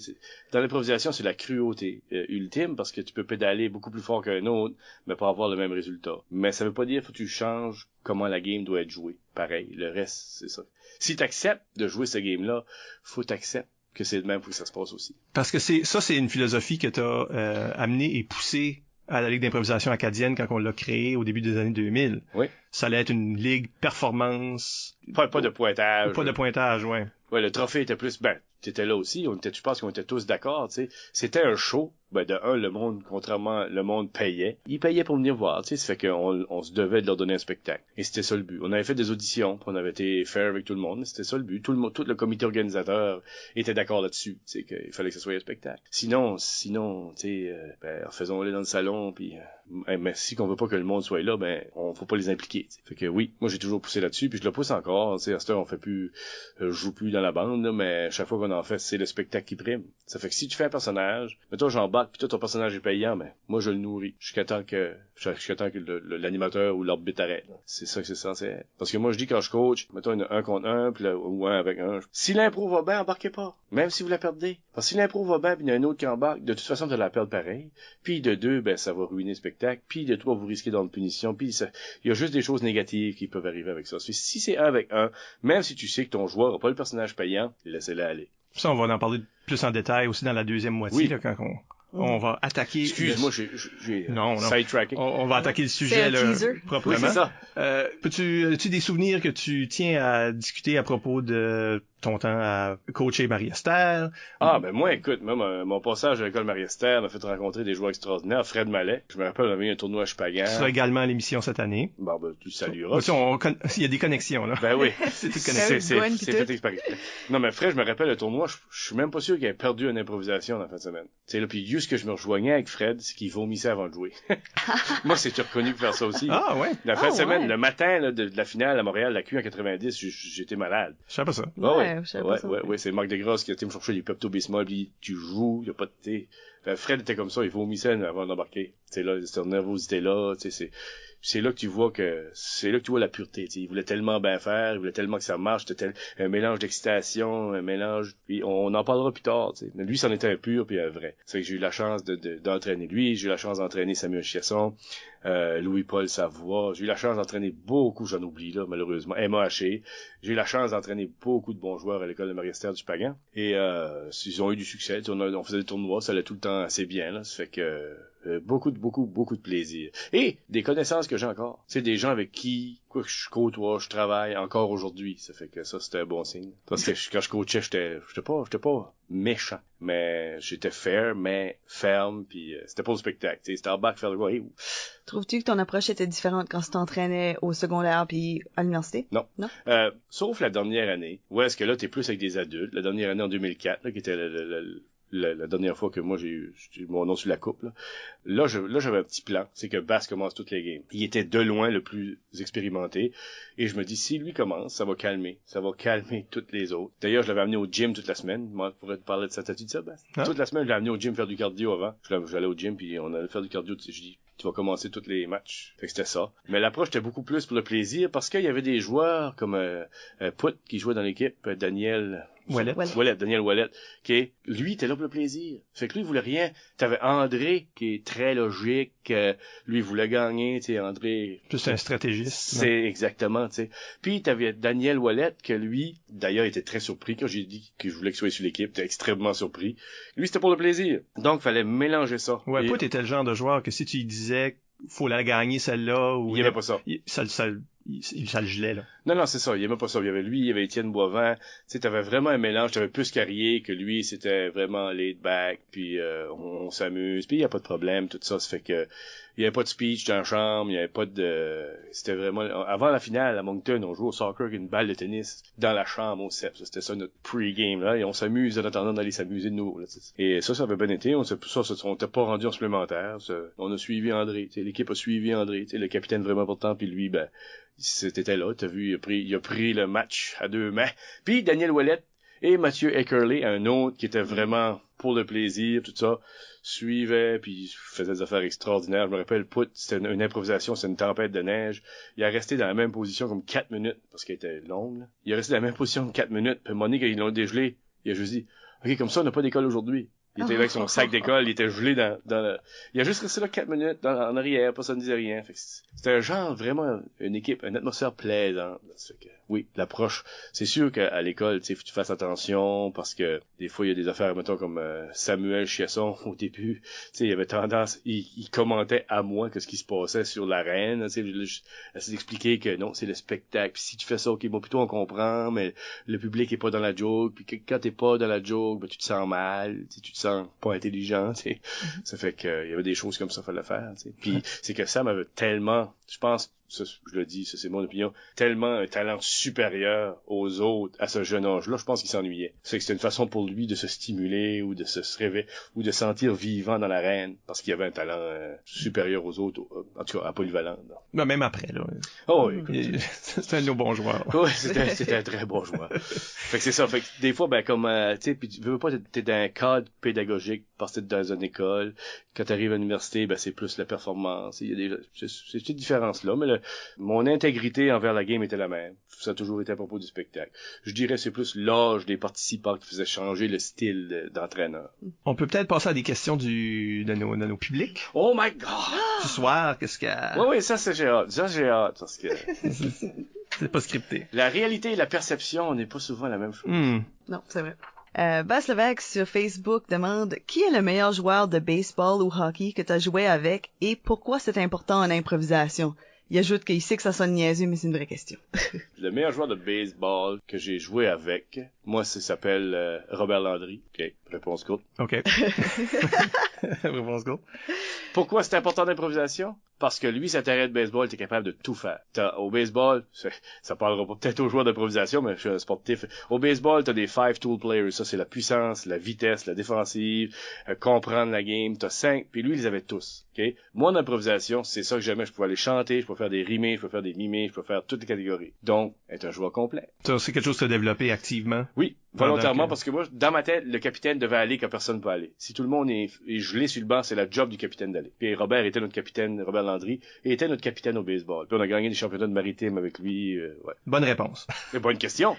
Dans l'improvisation, c'est la cruauté ultime, parce que tu peux pédaler beaucoup plus fort qu'un autre, mais pas avoir le même résultat. Mais ça veut pas dire faut que tu changes comment la game doit être jouée. Pareil, le reste, c'est ça. Si t'acceptes de jouer ce game-là, faut t'accepter que c'est de même pour que ça se passe aussi. Parce que c'est une philosophie que t'as amenée et poussée à la Ligue d'improvisation acadienne quand on l'a créée au début des années 2000. Oui. Ça allait être une ligue performance. Pas de pointage. Pas de pointage, ouais. Ouais, le trophée était plus, t'étais là aussi, je pense qu'on était tous d'accord, tu sais. C'était un show. Ben, de un, le monde payait. Ils payaient pour venir voir, tu sais. Ça fait qu'on se devait de leur donner un spectacle. Et c'était ça le but. On avait fait des auditions, puis on avait été fair avec tout le monde. C'était ça le but. Tout le comité organisateur était d'accord là-dessus. Tu sais, qu'il fallait que ce soit un spectacle. Sinon, tu sais, faisons-les dans le salon, puis, mais si qu'on veut pas que le monde soit là, ben, faut pas les impliquer, t'sais. Fait que oui, moi j'ai toujours poussé là-dessus, puis je le pousse encore, tu sais. À cette heure, on fait plus, je joue plus dans la bande, là, mais chaque fois qu'on en fait, c'est le spectacle qui prime. Ça fait que si tu fais un personnage, mettons j'embarque, puis toi ton personnage est payant, mais moi je le nourris jusqu'à temps que l'animateur ou l'arbitre arrête. C'est ça que c'est censé être. Parce que moi je dis quand je coach, mettons une 1 contre 1, puis là, ou 1 avec 1. Si l'impro va bien, embarquez pas. Même si vous la perdez. Parce que si l'impro va bien, puis il y a un autre qui embarque, de toute façon tu la perdre pareil. Puis de 2, ben ça va ruiner le spectacle. Puis de 3, vous risquez d'avoir une punition. Puis il y a juste des choses négatives qui peuvent arriver avec ça. Si c'est 1 avec 1, même si tu sais que ton joueur n'a pas le personnage payant, laissez-le aller. Ça, on va en parler plus en détail aussi dans la deuxième moitié, oui. Là, quand on va attaquer... Excuse-moi, j'ai non. Sidetracking. On va attaquer le sujet là, proprement. Oui, c'est ça. As-tu des souvenirs que tu tiens à discuter à propos de ton temps à coacher Marie-Esther? Ah, ben moi, écoute, mon passage à l'école Marie-Esther m'a fait rencontrer des joueurs extraordinaires. Fred Mallet, je me rappelle, on avait eu un tournoi à Chupagan. Tu seras également à l'émission cette année. Bon, ben, tu salueras. Il y a des connexions, là. Ben oui. C'est fait exprès. Non, mais Fred, je me rappelle le tournoi, je suis même pas sûr qu'il ait perdu une improvisation dans la fin de semaine. Tu sais, là, puis juste que je me rejoignais avec Fred, c'est qu'il vomissait avant de jouer. Moi, c'est reconnu pour faire ça aussi. Ah, ouais. La fin de semaine, le matin, là, de la finale à Montréal, la Q en 90, j'étais malade. Je sais pas ça. Ouais, c'est Marc Desgrosses qui a été me chercher les Pepto-Bismol, puis tu joues, y a pas de thé. Fred était comme ça, il vomissait avant d'embarquer. Tu sais, là, cette nervosité-là, tu sais, c'est là que tu vois la pureté, tu sais. Il voulait tellement bien faire, il voulait tellement que ça marche, c'était un mélange d'excitation, un mélange, puis on en parlera plus tard, tu sais. Mais lui, c'en était un pur puis un vrai. C'est que j'ai eu la chance d'entraîner lui, j'ai eu la chance d'entraîner Samuel Chiasson, Louis-Paul Savoie, j'ai eu la chance d'entraîner beaucoup, j'en oublie là, malheureusement, Emma Haché, j'ai eu la chance d'entraîner beaucoup de bons joueurs à l'école de Marie-Esther du Pagan, et ils ont eu du succès, on faisait des tournois, ça allait tout le temps assez bien, là, ça fait que beaucoup de plaisir. Et des connaissances que j'ai encore. C'est des gens avec qui, quoi que je côtoie, je travaille encore aujourd'hui. Ça fait que ça, c'était un bon signe. Parce que quand je coachais, j'étais pas méchant. Mais j'étais fair, mais ferme, puis c'était pas au spectacle. C'était en bac faire le gars. Hey, trouves-tu que ton approche était différente quand tu t'entraînais au secondaire puis à l'université? Non. Sauf la dernière année. Où est-ce que là, t'es plus avec des adultes. La dernière année en 2004, là, qui était la dernière fois que moi j'ai eu mon nom sur la coupe, là j'avais un petit plan, c'est que Bass commence toutes les games. Il était de loin le plus expérimenté, et je me dis, si lui commence, ça va calmer toutes les autres. D'ailleurs, je l'avais amené au gym toute la semaine. Moi, pour te parler de ça, t'as-tu dit ça, Bass? Toute la semaine, je l'ai amené au gym faire du cardio avant. J'allais au gym, puis on allait faire du cardio, je dis, tu vas commencer tous les matchs. Fait que c'était ça. Mais l'approche était beaucoup plus pour le plaisir, parce qu'il y avait des joueurs comme Put, qui jouait dans l'équipe, Daniel Ouellet, qui lui était là pour le plaisir. Fait que lui il voulait rien. T'avais André qui est très logique, lui il voulait gagner, tu sais, André. Plus un stratégiste. C'est exactement, tu sais. Puis t'avais Daniel Ouellet que lui, d'ailleurs, était très surpris quand j'ai dit que je voulais qu'il soit sur l'équipe, était extrêmement surpris. Lui c'était pour le plaisir. Donc fallait mélanger ça. Ouais, Put était le genre de joueur que si tu lui disais faut la gagner celle-là ou il aimait pas ça. Ça le gelait, là. Non, c'est ça. Il aimait pas ça. Il y avait lui, il y avait Étienne Boivin. Tu sais, t'avais vraiment un mélange. T'avais plus Carrier que lui, c'était vraiment laid back, puis on s'amuse, puis il y a pas de problème, tout ça. Ça fait que il y avait pas de speech dans la chambre, il y avait pas de... C'était vraiment... Avant la finale, à Moncton, on jouait au soccer avec une balle de tennis dans la chambre au CEP. C'était ça notre pre-game, là. Et on s'amuse en attendant d'aller s'amuser de nouveau, là. Et ça avait bien été. On t'est pas rendu en supplémentaire. On a suivi André. T'sais, l'équipe a suivi André. T'sais, le capitaine vraiment important, puis lui, ben... C'était là, t'as vu, il a pris le match à 2 mains. Puis Daniel Ouellet et Mathieu Eckerley, un autre qui était vraiment pour le plaisir, tout ça, suivait, puis faisait des affaires extraordinaires. Je me rappelle, Put, c'était une improvisation, c'était une tempête de neige. Il a resté dans la même position comme 4 minutes, parce qu'elle était longue, là. Il a resté dans la même position comme 4 minutes, puis Monique, quand ils l'ont dégelé, il a juste dit, OK, comme ça, on n'a pas d'école aujourd'hui. Il était avec son sac d'école, il était gelé dans il a juste resté là 4 minutes en arrière, personne ne disait rien. Fait que c'était un genre, vraiment, une équipe, une atmosphère plaisante. Oui, l'approche. C'est sûr qu'à l'école, tu sais, faut que tu fasses attention, parce que des fois, il y a des affaires, mettons, comme Samuel Chiasson, au début, tu sais, il avait tendance, il commentait à moi que ce qui se passait sur l'arène, tu sais, j'essaie d'expliquer que non, c'est le spectacle, puis si tu fais ça, ok, bon, plutôt on comprend, mais le public est pas dans la joke, puis quand t'es pas dans la joke, ben, tu te sens mal, tu sens pas intelligent, tu sais. Ça fait que il y avait des choses comme ça, fallait faire, tu sais. Puis c'est que Sam avait tellement, je pense, ça, je le dis, ça c'est mon opinion, tellement un talent supérieur aux autres à ce jeune âge-là, je pense qu'il s'ennuyait. C'est que c'était une façon pour lui de se stimuler ou de se réveiller ou de sentir vivant dans l'arène parce qu'il avait un talent supérieur aux autres, en tout cas à polyvalent. Ben, même après, là. Oh oui. C'était un de nos bons joueurs. Oui, c'était un très bon joueur. Fait que c'est ça. Fait que des fois, ben comme tu sais, puis tu veux pas, t'es dans un cadre pédagogique parce que t'es dans une école. Quand t'arrives à l'université, ben c'est plus la performance. Il y a ces petites différences là, mais mon intégrité envers la game était la même. Ça a toujours été à propos du spectacle. Je dirais c'est plus l'âge des participants qui faisait changer le style d'entraîneur. On peut peut-être passer à des questions de nos publics. Oh my God! Ce soir, qu'est-ce qu'il y a? Oui, ça j'ai hâte. Ça j'ai hâte parce que c'est pas scripté. La réalité et la perception n'est pas souvent la même chose. Non, c'est vrai. Bass Levesque sur Facebook demande qui est le meilleur joueur de baseball ou hockey que tu as joué avec et pourquoi c'est important en improvisation. Il ajoute qu'il sait que ça sonne niaiseux, mais c'est une vraie question. Le meilleur joueur de baseball que j'ai joué avec, moi, ça s'appelle Robert Landry. OK, réponse courte. OK. Réponse courte. Pourquoi c'est important d'improvisation? Parce que lui, sa terrain de baseball, t'es capable de tout faire. Au baseball, ça parlera pas peut-être aux joueurs d'improvisation, mais je suis un sportif. Au baseball, t'as des 5 tool players. Ça, c'est la puissance, la vitesse, la défensive, comprendre la game. T'as 5, puis lui, ils les avait tous. Okay? Moi, en improvisation, c'est ça que j'aimais. Je pouvais aller chanter, je pouvais faire des rimés, je pouvais faire des mimés, je pouvais faire toutes les catégories. Donc, être un joueur complet. Ça, c'est quelque chose que tu as développé activement? Oui, volontairement, parce que moi, dans ma tête, le capitaine devait aller quand personne ne peut aller. Si tout le monde est gelé sur le banc, c'est la job du capitaine d'aller. Puis Robert était notre capitaine, Robert Landry, et était notre capitaine au baseball. Puis on a gagné des championnats de maritime avec lui. Ouais. Bonne réponse. C'est bonne question.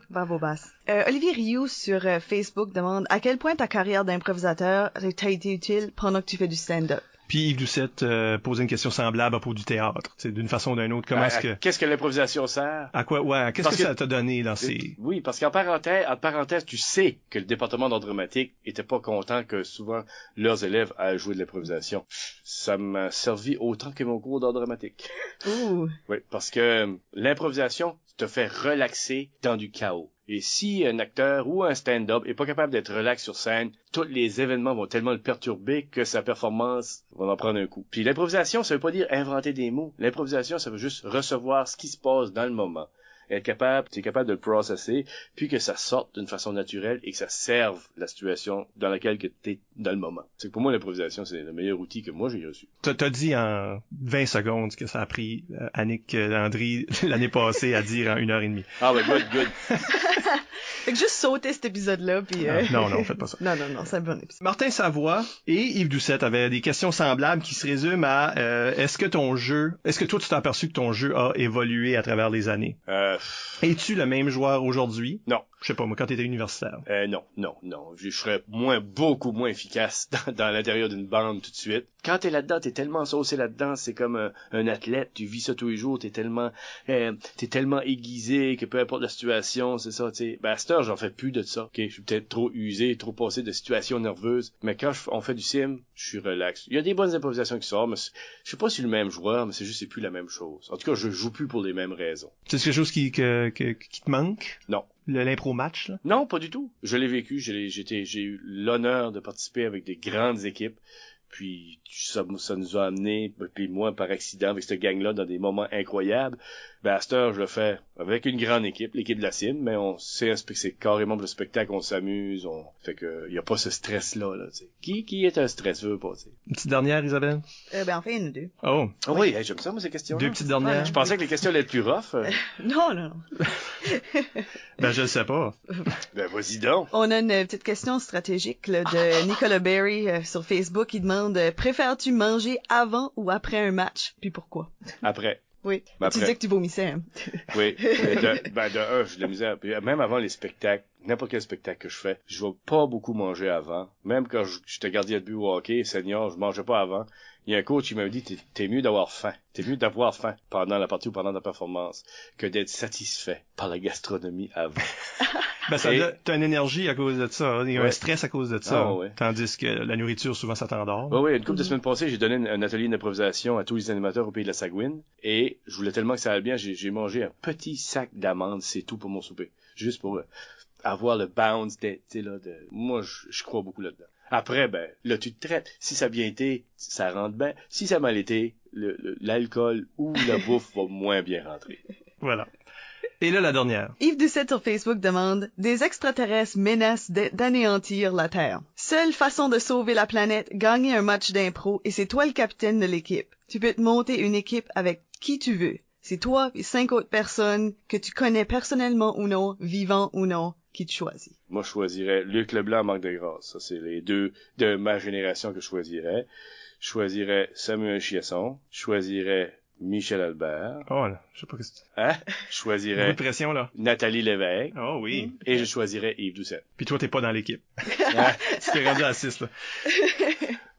Bravo Bass. Olivier Rioux sur Facebook demande à quel point ta carrière d'improvisateur t'a été utile pendant que tu fais du stand-up. Puis Yves Doucette posait une question semblable à propos du théâtre, d'une façon ou d'une autre. Comment est-ce que... Qu'est-ce que l'improvisation sert? À quoi? Ouais, qu'est-ce que ça t'a donné dans ces... Oui, parce qu'en parenthèse, tu sais que le département d'art dramatique était pas content que souvent leurs élèves aillent jouer de l'improvisation. Ça m'a servi autant que mon cours d'art dramatique. Ouh. Oui, parce que l'improvisation te fait relaxer dans du chaos. Et si un acteur ou un stand-up est pas capable d'être relax sur scène, tous les événements vont tellement le perturber que sa performance va en prendre un coup. Puis l'improvisation, ça veut pas dire inventer des mots. L'improvisation, ça veut juste recevoir ce qui se passe dans le moment t'es capable de le processer, puis que ça sorte d'une façon naturelle et que ça serve la situation dans laquelle que t'es dans le moment. C'est que pour moi, l'improvisation, c'est le meilleur outil que moi j'ai reçu. T'as dit en 20 secondes que ça a pris Annick Landry l'année passée à dire en 1h30. Ah ouais, good. Fait que juste sauter cet épisode-là, puis... Non, faites pas ça. Non, c'est un bon épisode. Martin Savoie et Yves Doucette avaient des questions semblables qui se résument à est-ce que toi tu t'es aperçu que ton jeu a évolué à travers les années? Es-tu le même joueur aujourd'hui? Non. Je sais pas, moi, quand t'étais universitaire. Non. Je serais beaucoup moins efficace dans l'intérieur d'une bande tout de suite. Quand t'es là-dedans, t'es tellement saucé là-dedans, c'est comme un athlète, tu vis ça tous les jours, t'es tellement aiguisé que peu importe la situation, c'est ça, tu sais. Ben, à cette heure, j'en fais plus de ça, ok? Je suis peut-être trop usé, trop passé de situations nerveuses, mais quand on fait du sim, je suis relax. Il y a des bonnes improvisations qui sortent, mais je sais pas si je suis le même joueur, mais c'est juste, c'est plus la même chose. En tout cas, je joue plus pour les mêmes raisons. C'est quelque chose qui te manque? Non. L'impro match, là? Non, pas du tout. Je l'ai vécu, j'ai eu l'honneur de participer avec des grandes équipes. Puis ça nous a amené, puis moi par accident avec cette gang-là dans des moments incroyables. Ben à cette heure, je le fais avec une grande équipe, l'équipe de la CIM, mais c'est carrément le spectacle, on s'amuse, fait que y a pas ce stress-là, là, tu sais. Qui est un stresseux, pas, tu sais. Une petite dernière, Isabelle? Ben enfin, nous deux. Oh. Oh oui, hey, j'aime ça, moi, ces questions-là. Deux petites dernières. Je pensais que les questions allaient être plus rough. Non. Ben je le sais pas. Ben vas-y donc. On a une petite question stratégique là, de Nicolas Berry sur Facebook. Il demande préfères-tu manger avant ou après un match? Puis pourquoi? Après. Oui. Ben tu disais que tu vomissais. Hein? Oui. De un, j'ai de la misère. Puis même avant les spectacles, n'importe quel spectacle que je fais, je vais pas beaucoup manger avant. Même quand j'étais gardien de but au hockey, senior, je mangeais pas avant. Il y a un coach qui m'avait dit, t'es mieux d'avoir faim. T'es mieux d'avoir faim pendant la partie ou pendant ta performance que d'être satisfait par la gastronomie avant. Ben, t'as une énergie à cause de ça. Hein. Il y a un stress à cause de ça. Ah, ouais. Tandis que la nourriture, souvent, ça t'endort. Oui, une couple de semaines passées, j'ai donné un atelier d'improvisation à tous les animateurs au pays de la Sagouine. Et je voulais tellement que ça aille bien, j'ai mangé un petit sac d'amandes, c'est tout pour mon souper. Juste pour avoir le bounce moi, je crois beaucoup là-dedans. Après, ben, là, tu te traites. Si ça a bien été, ça rentre bien. Si ça a mal été, l'alcool ou la bouffe va moins bien rentrer. Voilà. Et là, la dernière. Yves Doucette sur Facebook demande « Des extraterrestres menacent d'anéantir la Terre. Seule façon de sauver la planète, gagner un match d'impro et c'est toi le capitaine de l'équipe. Tu peux te monter une équipe avec qui tu veux. C'est toi et 5 autres personnes que tu connais personnellement ou non, vivants ou non, qui tu choisis. » Moi, je choisirais Luc Leblanc, Marc Degrasse. Ça, c'est les deux de ma génération que je choisirais. Je choisirais Samuel Chiasson. Je choisirais Michel Albert. Oh, là, je sais pas ce que c'est. Hein? Je choisirais beaucoup de pression, là. Nathalie Lévesque. Oh oui. Et je choisirais Yves Doucette. Puis toi, t'es pas dans l'équipe. Hein? Tu t'es rendu à 6, là.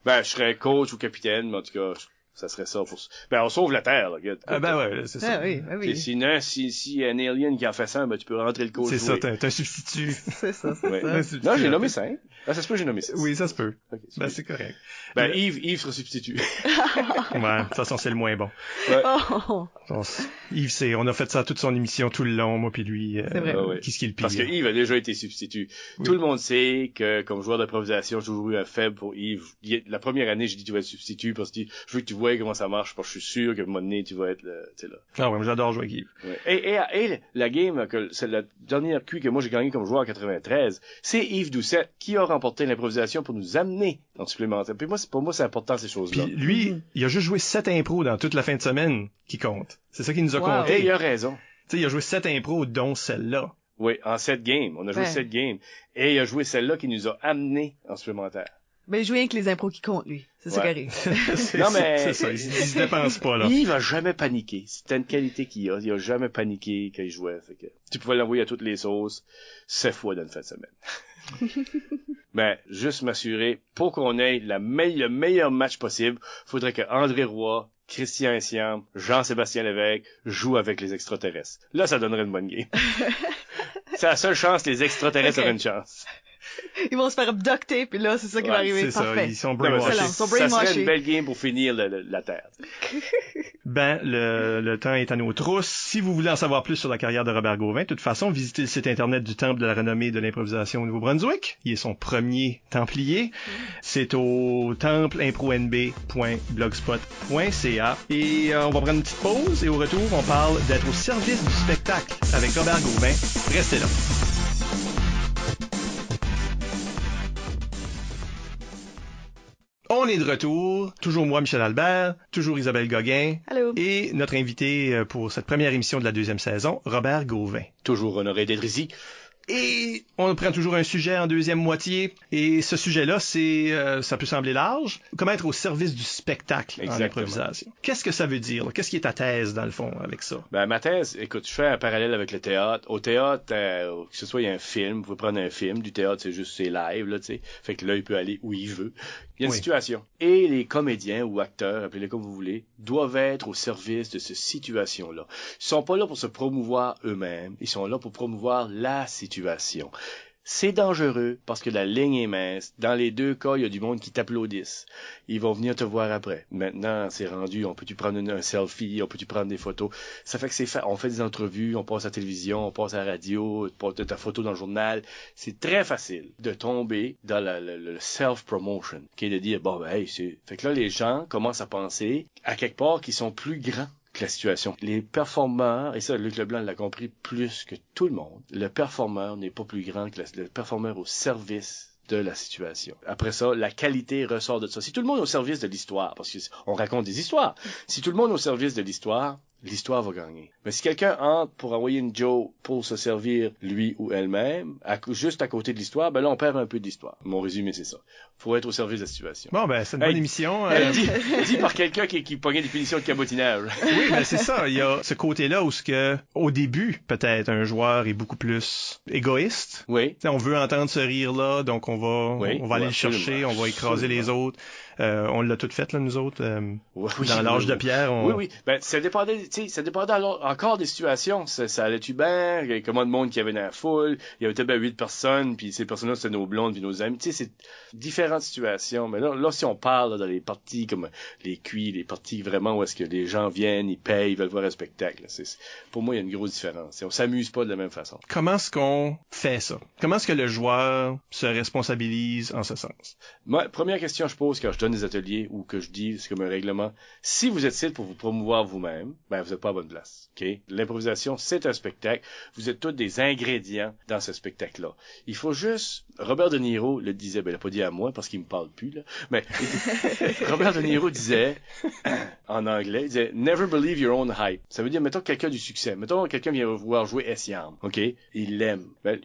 Ben, je serais coach ou capitaine, mais en tout cas, ça serait ça pour... Ben, on sauve la Terre, là, regarde. Ah ben ouais, c'est ça. Ah oui, ah oui. Sinon, si un alien qui en fait ça, ben, tu peux rentrer le coach. C'est jouer. ça, t'as un substitut. C'est ça, Ouais. ça. Non, j'ai nommé 5. Ah, ça se peut, j'ai nommé 6. Oui, ça se peut. Okay, Ben, c'est correct. Ben, Yves sera substitut. Ouais, de toute façon, c'est le moins bon. Ouais. Oh. Yves, on a fait ça toute son émission tout le long, moi puis lui. C'est vrai. Ouais. Qu'est-ce qui est le pire? Parce que Yves a déjà été substitut. Oui. Tout le monde sait que, comme joueur d'improvisation, j'ai toujours eu un faible pour Yves. La première année, j'ai dit tu vas être substitut parce que je veux que tu vois comment ça marche parce que je suis sûr qu'à un moment donné, tu vas être là. Ah ouais, moi j'adore jouer avec Yves. Ouais. Et la game, c'est la dernière QI que moi j'ai gagné comme joueur en 93, c'est Yves Doucette qui a remporté l'improvisation pour nous amener en supplémentaire. Puis pour moi, c'est important ces choses-là. Puis lui, il a juste joué 7 impros dans toute la fin de semaine qui compte. C'est ça qu'il nous a compté. Et il a raison. Tu sais, il a joué 7 impros, dont celle-là. Oui, en 7 games. On a joué 7 games. Et il a joué celle-là qui nous a amené en supplémentaire. Ben, jouer avec les impros qui comptent, lui. C'est ça qui arrive. Non, mais... C'est ça, il se dépense pas, là. Yves a jamais paniqué. C'était une qualité qu'il a. Il a jamais paniqué quand il jouait. Fait que tu pouvais l'envoyer à toutes les sauces 7 fois dans une fin de semaine. Ben, juste m'assurer, pour qu'on ait le meilleur match possible, faudrait que André Roy, Christian Essiam, Jean-Sébastien Lévesque jouent avec les extraterrestres. Là, ça donnerait une bonne game. C'est la seule chance, les extraterrestres auraient une chance. Ils vont se faire abducter, puis là, c'est ça qui va arriver. C'est ça, Parfait. ils sont Non, mais brainwashed. Excellent. Ils sont ça serait brainwashés. une belle game pour finir la Terre. Ben, le temps est à nos trousses. Si vous voulez en savoir plus sur la carrière de Robert Gauvin, de toute façon, visitez le site internet du Temple de la renommée de l'improvisation au Nouveau-Brunswick. Il est son premier templier. C'est au templeImproNB.blogspot.ca. Et on va prendre une petite pause et au retour, on parle d'être au service du spectacle avec Robert Gauvin. Restez là. On est de retour, toujours moi, Michel Albert, toujours Isabelle Gauguin, Allô. et notre invité pour cette première émission de la deuxième saison, Robert Gauvin. Toujours honoré d'être ici. Et on prend toujours un sujet en deuxième moitié, et ce sujet-là, c'est, ça peut sembler large, comment être au service du spectacle en improvisation. Qu'est-ce que ça veut dire? Là? Qu'est-ce qui est ta thèse, dans le fond, avec ça? Ben, ma thèse, écoute, je fais un parallèle avec le théâtre. Au théâtre, que ce soit il y a un film, vous pouvez prendre un film, du théâtre, c'est live, là, tu sais. Fait que là, il peut aller où il veut. Il y a une situation. Et les comédiens ou acteurs, appelez-les comme vous voulez, doivent être au service de cette situation-là. Ils sont pas là pour se promouvoir eux-mêmes, ils sont là pour promouvoir la situation. C'est dangereux parce que la ligne est mince. Dans les deux cas, il y a du monde qui t'applaudissent. Ils vont venir te voir après. Maintenant, c'est rendu, on peut-tu prendre un selfie, on peut-tu prendre des photos. Ça fait que on fait des entrevues, on passe à la télévision, on passe à la radio, on passe ta photo dans le journal. C'est très facile de tomber dans le self-promotion, qui est de dire, bon, ben, hey, Fait que là, les gens commencent à penser, à quelque part, qu'ils sont plus grands que la situation. Les performeurs, et ça, Luc Leblanc l'a compris plus que tout le monde, le performeur n'est pas plus grand que le performeur au service de la situation. Après ça, la qualité ressort de ça. Si tout le monde est au service de l'histoire, parce qu'on raconte des histoires, si tout le monde est au service de l'histoire va gagner. Mais si quelqu'un entre pour envoyer une joke pour se servir lui ou elle-même, juste à côté de l'histoire, ben là, on perd un peu de l'histoire. Mon résumé, c'est ça. Faut être au service de la situation. Bon, ben, c'est une bonne émission. Dit par quelqu'un qui pognait des punitions de cabotinage. Oui, ben, c'est ça. Il y a ce côté-là où au début, peut-être, un joueur est beaucoup plus égoïste. Oui. T'sais, on veut entendre ce rire-là, donc on va aller le chercher, on va écraser les autres. On l'a tout fait, là, nous autres. Dans l'âge de pierre, Oui. Ben, ça dépendait encore des situations. Ça allait-tu bien? Il y avait combien de monde qu'il y avait dans la foule? Il y avait peut-être 8 personnes, puis ces personnes-là, c'était nos blondes puis nos amis. Tu sais, c'est différentes situations. Mais là, si on parle dans les parties comme les cuits, les parties vraiment où est-ce que les gens viennent, ils payent, ils veulent voir un spectacle. Pour moi, il y a une grosse différence. On s'amuse pas de la même façon. Comment est-ce qu'on fait ça? Comment est-ce que le joueur se responsabilise en ce sens? Moi, première question que je pose quand je donne des ateliers ou que je dis, c'est comme un règlement. Si vous êtes ici pour vous promouvoir vous-même, ben, vous n'êtes pas à bonne place. Okay? L'improvisation, c'est un spectacle. Vous êtes tous des ingrédients dans ce spectacle-là. Il faut juste... Robert De Niro le disait, ben, il l'a pas dit à moi parce qu'il me parle plus, là. Mais Robert De Niro disait, en anglais, il disait, never believe your own hype. Ça veut dire, mettons quelqu'un du succès. Mettons quelqu'un vient voir jouer Essiam. OK? Il l'aime. Ben,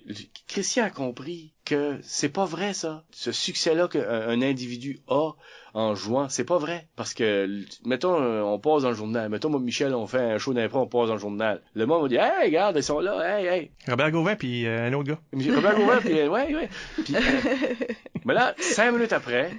Christian a compris que c'est pas vrai, ça. Ce succès-là qu'un individu a en jouant, c'est pas vrai. Parce que, mettons, on passe dans le journal. Mettons, moi, Michel, on fait un show d'impro, on passe dans le journal. Le monde va dire, hey, regarde, ils sont là, hey. Robert Gauvin, puis un autre gars. Robert Gauvin, puis ouais. Puis, mais là, 5 minutes après,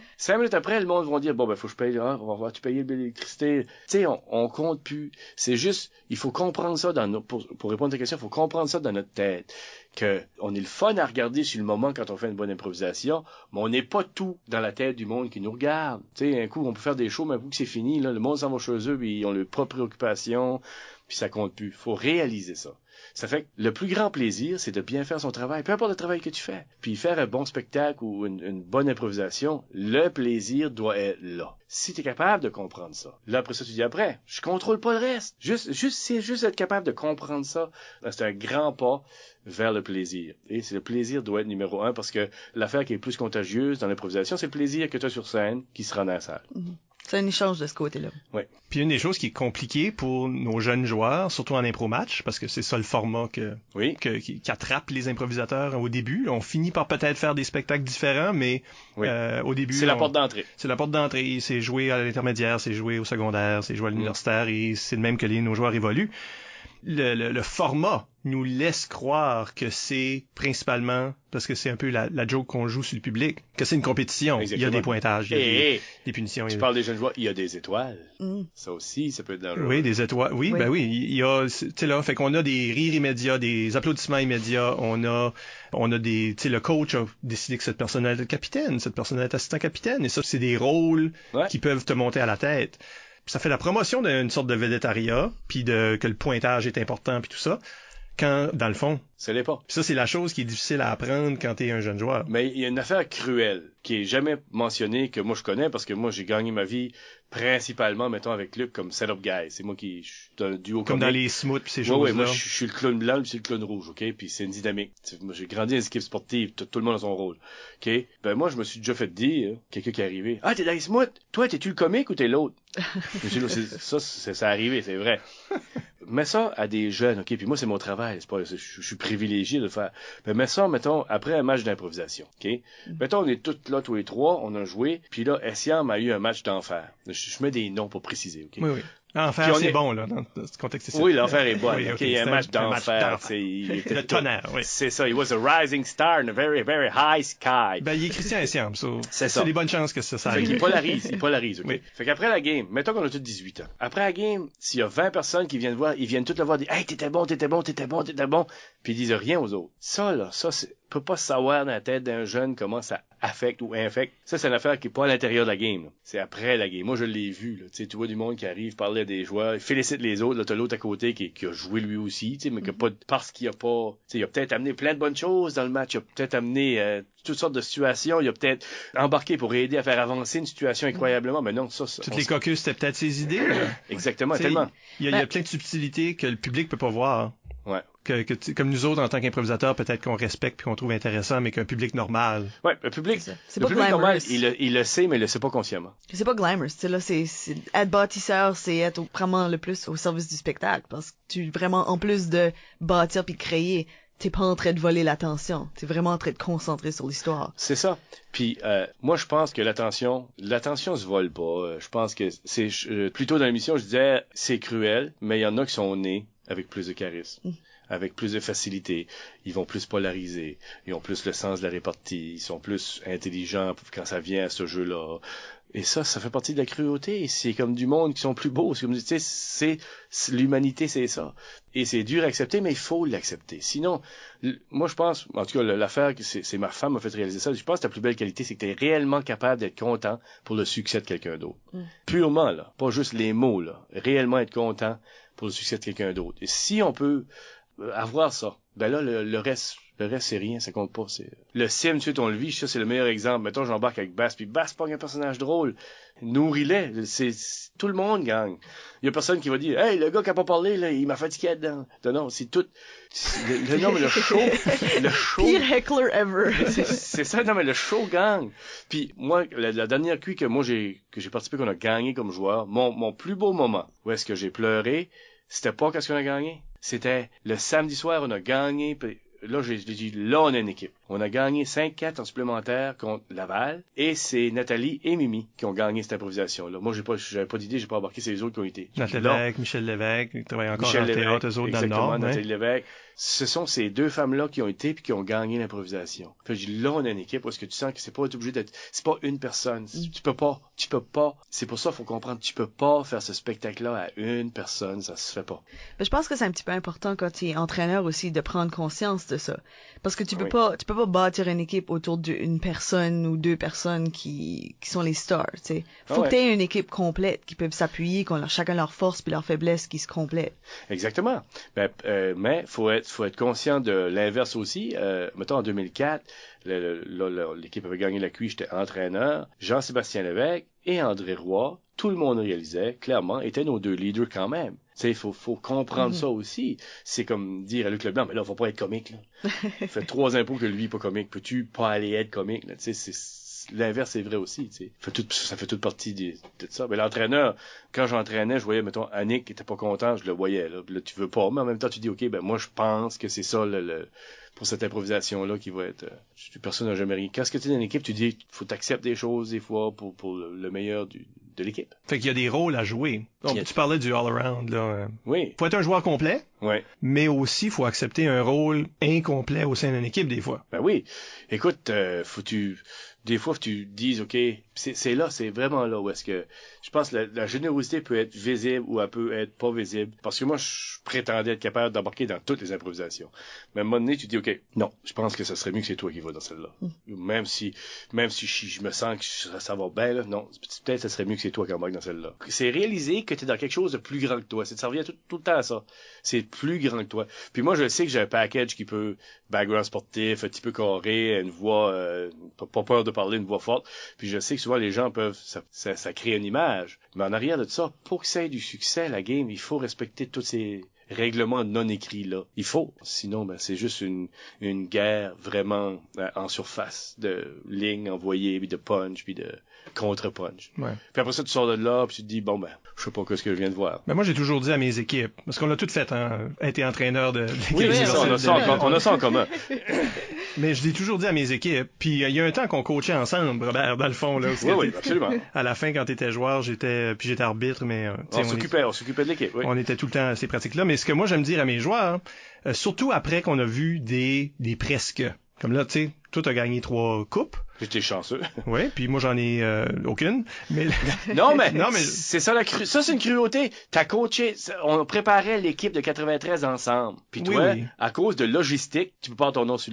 le monde va dire, bon, ben, faut que je paye, on va voir, tu payes l'électricité. Tu sais, on compte plus. C'est juste, il faut comprendre ça pour répondre à ta question, il faut comprendre ça dans notre tête. Que on est le fun à regarder sur le moment quand on fait une bonne improvisation, mais on n'est pas tout dans la tête du monde qui nous regarde. Tu sais, un coup, on peut faire des shows, mais un coup que c'est fini, là, le monde s'en va chez eux, puis ils ont leurs propres préoccupations, puis ça compte plus. Faut réaliser ça. Ça fait que le plus grand plaisir, c'est de bien faire son travail, peu importe le travail que tu fais. Puis faire un bon spectacle ou une bonne improvisation, le plaisir doit être là. Si tu es capable de comprendre ça, là après ça tu dis après, je contrôle pas le reste. C'est juste être capable de comprendre ça, c'est un grand pas vers le plaisir. Et le plaisir doit être numéro 1 parce que l'affaire qui est plus contagieuse dans l'improvisation, c'est le plaisir que tu as sur scène qui se rend dans la salle. C'est un échange de ce côté-là. Oui. Puis une des choses qui est compliquée pour nos jeunes joueurs, surtout en impro-match, parce que c'est ça le format qui attrape les improvisateurs au début. On finit par peut-être faire des spectacles différents, mais au début... C'est la porte d'entrée. C'est la porte d'entrée. C'est joué à l'intermédiaire, c'est joué au secondaire, c'est joué à l'universitaire, et c'est le même que nos joueurs évoluent. le format nous laisse croire que c'est principalement, parce que c'est un peu la joke qu'on joue sur le public, que c'est une compétition. Exactement. Il y a des pointages, il y a des punitions. Tu parles des jeunes joueurs, il y a des étoiles. Ça aussi, ça peut être dangereux. Oui, des étoiles. Oui, ben oui. Il y a, tu sais là, fait qu'on a des rires immédiats, des applaudissements immédiats. On a des, tu sais, le coach a décidé que cette personne est le capitaine, cette personne est assistant capitaine. Et ça, c'est des rôles qui peuvent te monter à la tête. Puis ça fait la promotion d'une sorte de védettariat, puis que le pointage est important, puis tout ça. Quand, dans le fond, ça l'est pas. Puis ça, c'est la chose qui est difficile à apprendre quand t'es un jeune joueur. Mais il y a une affaire cruelle qui est jamais mentionnée, que moi je connais, parce que moi j'ai gagné ma vie principalement, mettons, avec Luc comme setup guy. C'est moi qui je suis dans le duo comme dans les smooths pis ces choses-là. Oui, moi je suis le clown blanc, lui c'est le clown rouge, ok? Puis c'est une dynamique. Moi j'ai grandi dans les équipes sportives, tout le monde a son rôle, ok? Ben moi je me suis déjà fait dire, quelqu'un qui est arrivé, ah t'es dans les smooths, toi t'es-tu le comique ou t'es l'autre? Ça arrivé, c'est vrai. Mets ça à des jeunes, ok? Puis moi c'est mon travail, c'est pas, je suis privilégié de le faire. Ben mets ça, mettons, après un match d'improvisation, ok? Mettons on est tous là, tous les trois, on a joué, puis là Essiam a eu un match d'enfer. Je mets des noms pour préciser, ok? Oui. L'enfer, c'est bon, là, dans ce contexte-ci. Oui, l'enfer est bon. Oui, okay, il y a un match d'enfer. Le tonnerre, oui. C'est ça. He was a rising star in a very, very high sky. Ben, il est Christian Essiam, c'est ça. C'est des bonnes chances que ça arrive. Il polarise, ok? Oui. Fait qu'après la game, mettons qu'on a tous 18 ans. Après la game, s'il y a 20 personnes qui viennent voir, ils viennent toutes le voir dire, hey, t'étais bon, puis ils disent rien aux autres. Ça, peut pas savoir dans la tête d'un jeune comment ça affecte ou infecte. Ça, c'est une affaire qui est pas à l'intérieur de la game, là. C'est après la game. Moi, je l'ai vu, là. Tu vois du monde qui arrive, parler à des joueurs, félicite les autres, là, t'as l'autre à côté qui a joué lui aussi, mais qui a pas, parce qu'il a pas, il a peut-être amené plein de bonnes choses dans le match, il a peut-être amené, toutes sortes de situations, il a peut-être embarqué pour aider à faire avancer une situation incroyablement, mais non, ça. Toutes les caucus, c'était peut-être ses idées, là. Exactement, tellement. Il y a plein de subtilités que le public peut pas voir. Ouais. Comme nous autres, en tant qu'improvisateurs, peut-être qu'on respecte puis qu'on trouve intéressant, mais qu'un public normal. Ouais, le public normal, il le sait, mais il le sait pas consciemment. C'est pas glamorous, là, c'est être bâtisseur, c'est être vraiment le plus au service du spectacle, parce que tu, vraiment, en plus de bâtir puis de créer, t'es pas en train de voler l'attention, t'es vraiment en train de te concentrer sur l'histoire. C'est ça. Puis moi, je pense que l'attention se vole pas. Je pense que c'est plutôt dans l'émission, je disais, c'est cruel, mais il y en a qui sont nés avec plus de charisme. Avec plus de facilité, ils vont plus polariser, ils ont plus le sens de la répartie, ils sont plus intelligents quand ça vient à ce jeu-là. Et ça fait partie de la cruauté. C'est comme du monde qui sont plus beaux. C'est comme, tu sais, l'humanité, c'est ça. Et c'est dur à accepter, mais il faut l'accepter. Sinon, moi, je pense, en tout cas, l'affaire, c'est ma femme m'a fait réaliser ça. Je pense que ta plus belle qualité, c'est que tu es réellement capable d'être content pour le succès de quelqu'un d'autre. Purement, là. Pas juste les mots, là. Réellement être content pour le succès de quelqu'un d'autre. Et si on peut avoir ça, ben là, le reste, c'est rien, ça compte pas. C'est le sim, tu sais, on le vit, ça, c'est le meilleur exemple. Mettons, j'embarque avec Bass, puis Bass pogne un personnage drôle. Nourris-les. Tout le monde gagne. Il y a personne qui va dire, hey, le gars qui a pas parlé, là, il m'a fatigué dedans. Non, c'est tout. Non, mais le show. Pire heckler ever. C'est ça, non, mais le show gagne. Puis, moi, la dernière cuit que j'ai participé, qu'on a gagné comme joueur, mon plus beau moment, où est-ce que j'ai pleuré, c'était pas qu'est-ce qu'on a gagné. C'était le samedi soir, on a gagné. Puis là, j'ai dit, là, on a une équipe. On a gagné 5-4 en supplémentaire contre Laval. Et c'est Nathalie et Mimi qui ont gagné cette improvisation-là. Moi, j'avais pas d'idée, j'ai pas embarqué, c'est les autres qui ont été. Michel Lévesque, qui travaille encore en théâtre, eux autres dans le Nord. Nathalie Lévesque. Ce sont ces deux femmes-là qui ont été puis qui ont gagné l'improvisation. Puis je dis, là, on a une équipe où est-ce que tu sens que c'est pas obligé d'être, c'est pas une personne. Tu peux pas. C'est pour ça qu'il faut comprendre, tu peux pas faire ce spectacle-là à une personne, ça se fait pas. Mais je pense que c'est un petit peu important quand tu es entraîneur aussi de prendre conscience de ça. Parce que tu peux pas bâtir une équipe autour d'une personne ou deux personnes qui sont les stars, tu sais. Faut que tu aies une équipe complète qui peuvent s'appuyer, chacun leur force puis leur faiblesse qui se complètent. Exactement. Mais faut être conscient de l'inverse aussi. Mettons en 2004, l'équipe avait gagné la QI, j'étais entraîneur. Jean-Sébastien Lévesque et André Roy, tout le monde réalisait, clairement, étaient nos deux leaders quand même. Tu sais, faut comprendre ça aussi. C'est comme dire à Luc Leblanc, mais là, faut pas être comique, là. Fait 3 impôts que lui est pas comique. Peux-tu pas aller être comique, là? Tu sais, l'inverse est vrai aussi, tu sais. Ça fait toute partie de ça. Mais l'entraîneur, quand j'entraînais, je voyais, mettons, Annick qui était pas content, je le voyais, là. Là, tu veux pas, mais en même temps, tu dis, OK, ben, moi, je pense que c'est ça, pour cette improvisation-là qui va être, personne n'a jamais rien. Quand tu es dans une équipe, tu dis, faut t'accepter des choses, des fois, pour le meilleur de de l'équipe. Fait qu'il y a des rôles à jouer. Donc, tu parlais du all-around, là. Oui. Faut être un joueur complet, Ouais. mais aussi, faut accepter un rôle incomplet au sein d'une équipe, des fois. Ben oui. Écoute, des fois, tu dises, OK, c'est là, c'est vraiment là où est-ce que, je pense que la générosité peut être visible ou elle peut être pas visible. Parce que moi, je prétendais être capable d'embarquer dans toutes les improvisations. Mais à un moment donné, tu dis, OK, non, je pense que ça serait mieux que c'est toi qui vas dans celle-là. Même si je me sens que ça va bien, là, non, peut-être ça serait mieux que c'est toi qui embarques dans celle-là. C'est réaliser que tu es dans quelque chose de plus grand que toi. Ça revient tout le temps à ça. C'est plus grand que toi. Puis moi, je sais que j'ai un package qui peut, background sportif, un petit peu carré, une voix, pas peur de parler, une voix forte. Puis je sais que souvent les gens peuvent, ça crée une image. Mais en arrière de ça, pour que ça ait du succès, la game, il faut respecter tous ces règlements non écrits là. Il faut. Sinon, ben, c'est juste une guerre vraiment en surface de lignes envoyées, puis de punch, puis de contre-punch. Ouais. Puis après ça, tu sors de là, puis tu te dis, bon, ben, je sais pas ce que je viens de voir. Ben moi, j'ai toujours dit à mes équipes, parce qu'on a tout fait, hein, été entraîneur de l'équipe. Oui, on a ça en commun. Mais je l'ai toujours dit à mes équipes, puis il y a un temps qu'on coachait ensemble, Robert, dans le fond, là. Oui, absolument. À la fin, quand t'étais joueur, j'étais arbitre, mais on s'occupait de l'équipe, oui. On était tout le temps à ces pratiques-là. Mais ce que moi j'aime dire à mes joueurs, surtout après qu'on a vu des presque, comme là, tu sais, toi t'as gagné 3 coupes. J'étais chanceux. Oui, puis moi j'en ai aucune. Mais non, mais c'est ça ça c'est une cruauté. T'as coaché, on préparait l'équipe de 93 ensemble. Puis toi, oui. À cause de logistique, tu peux pas avoir ton nom sur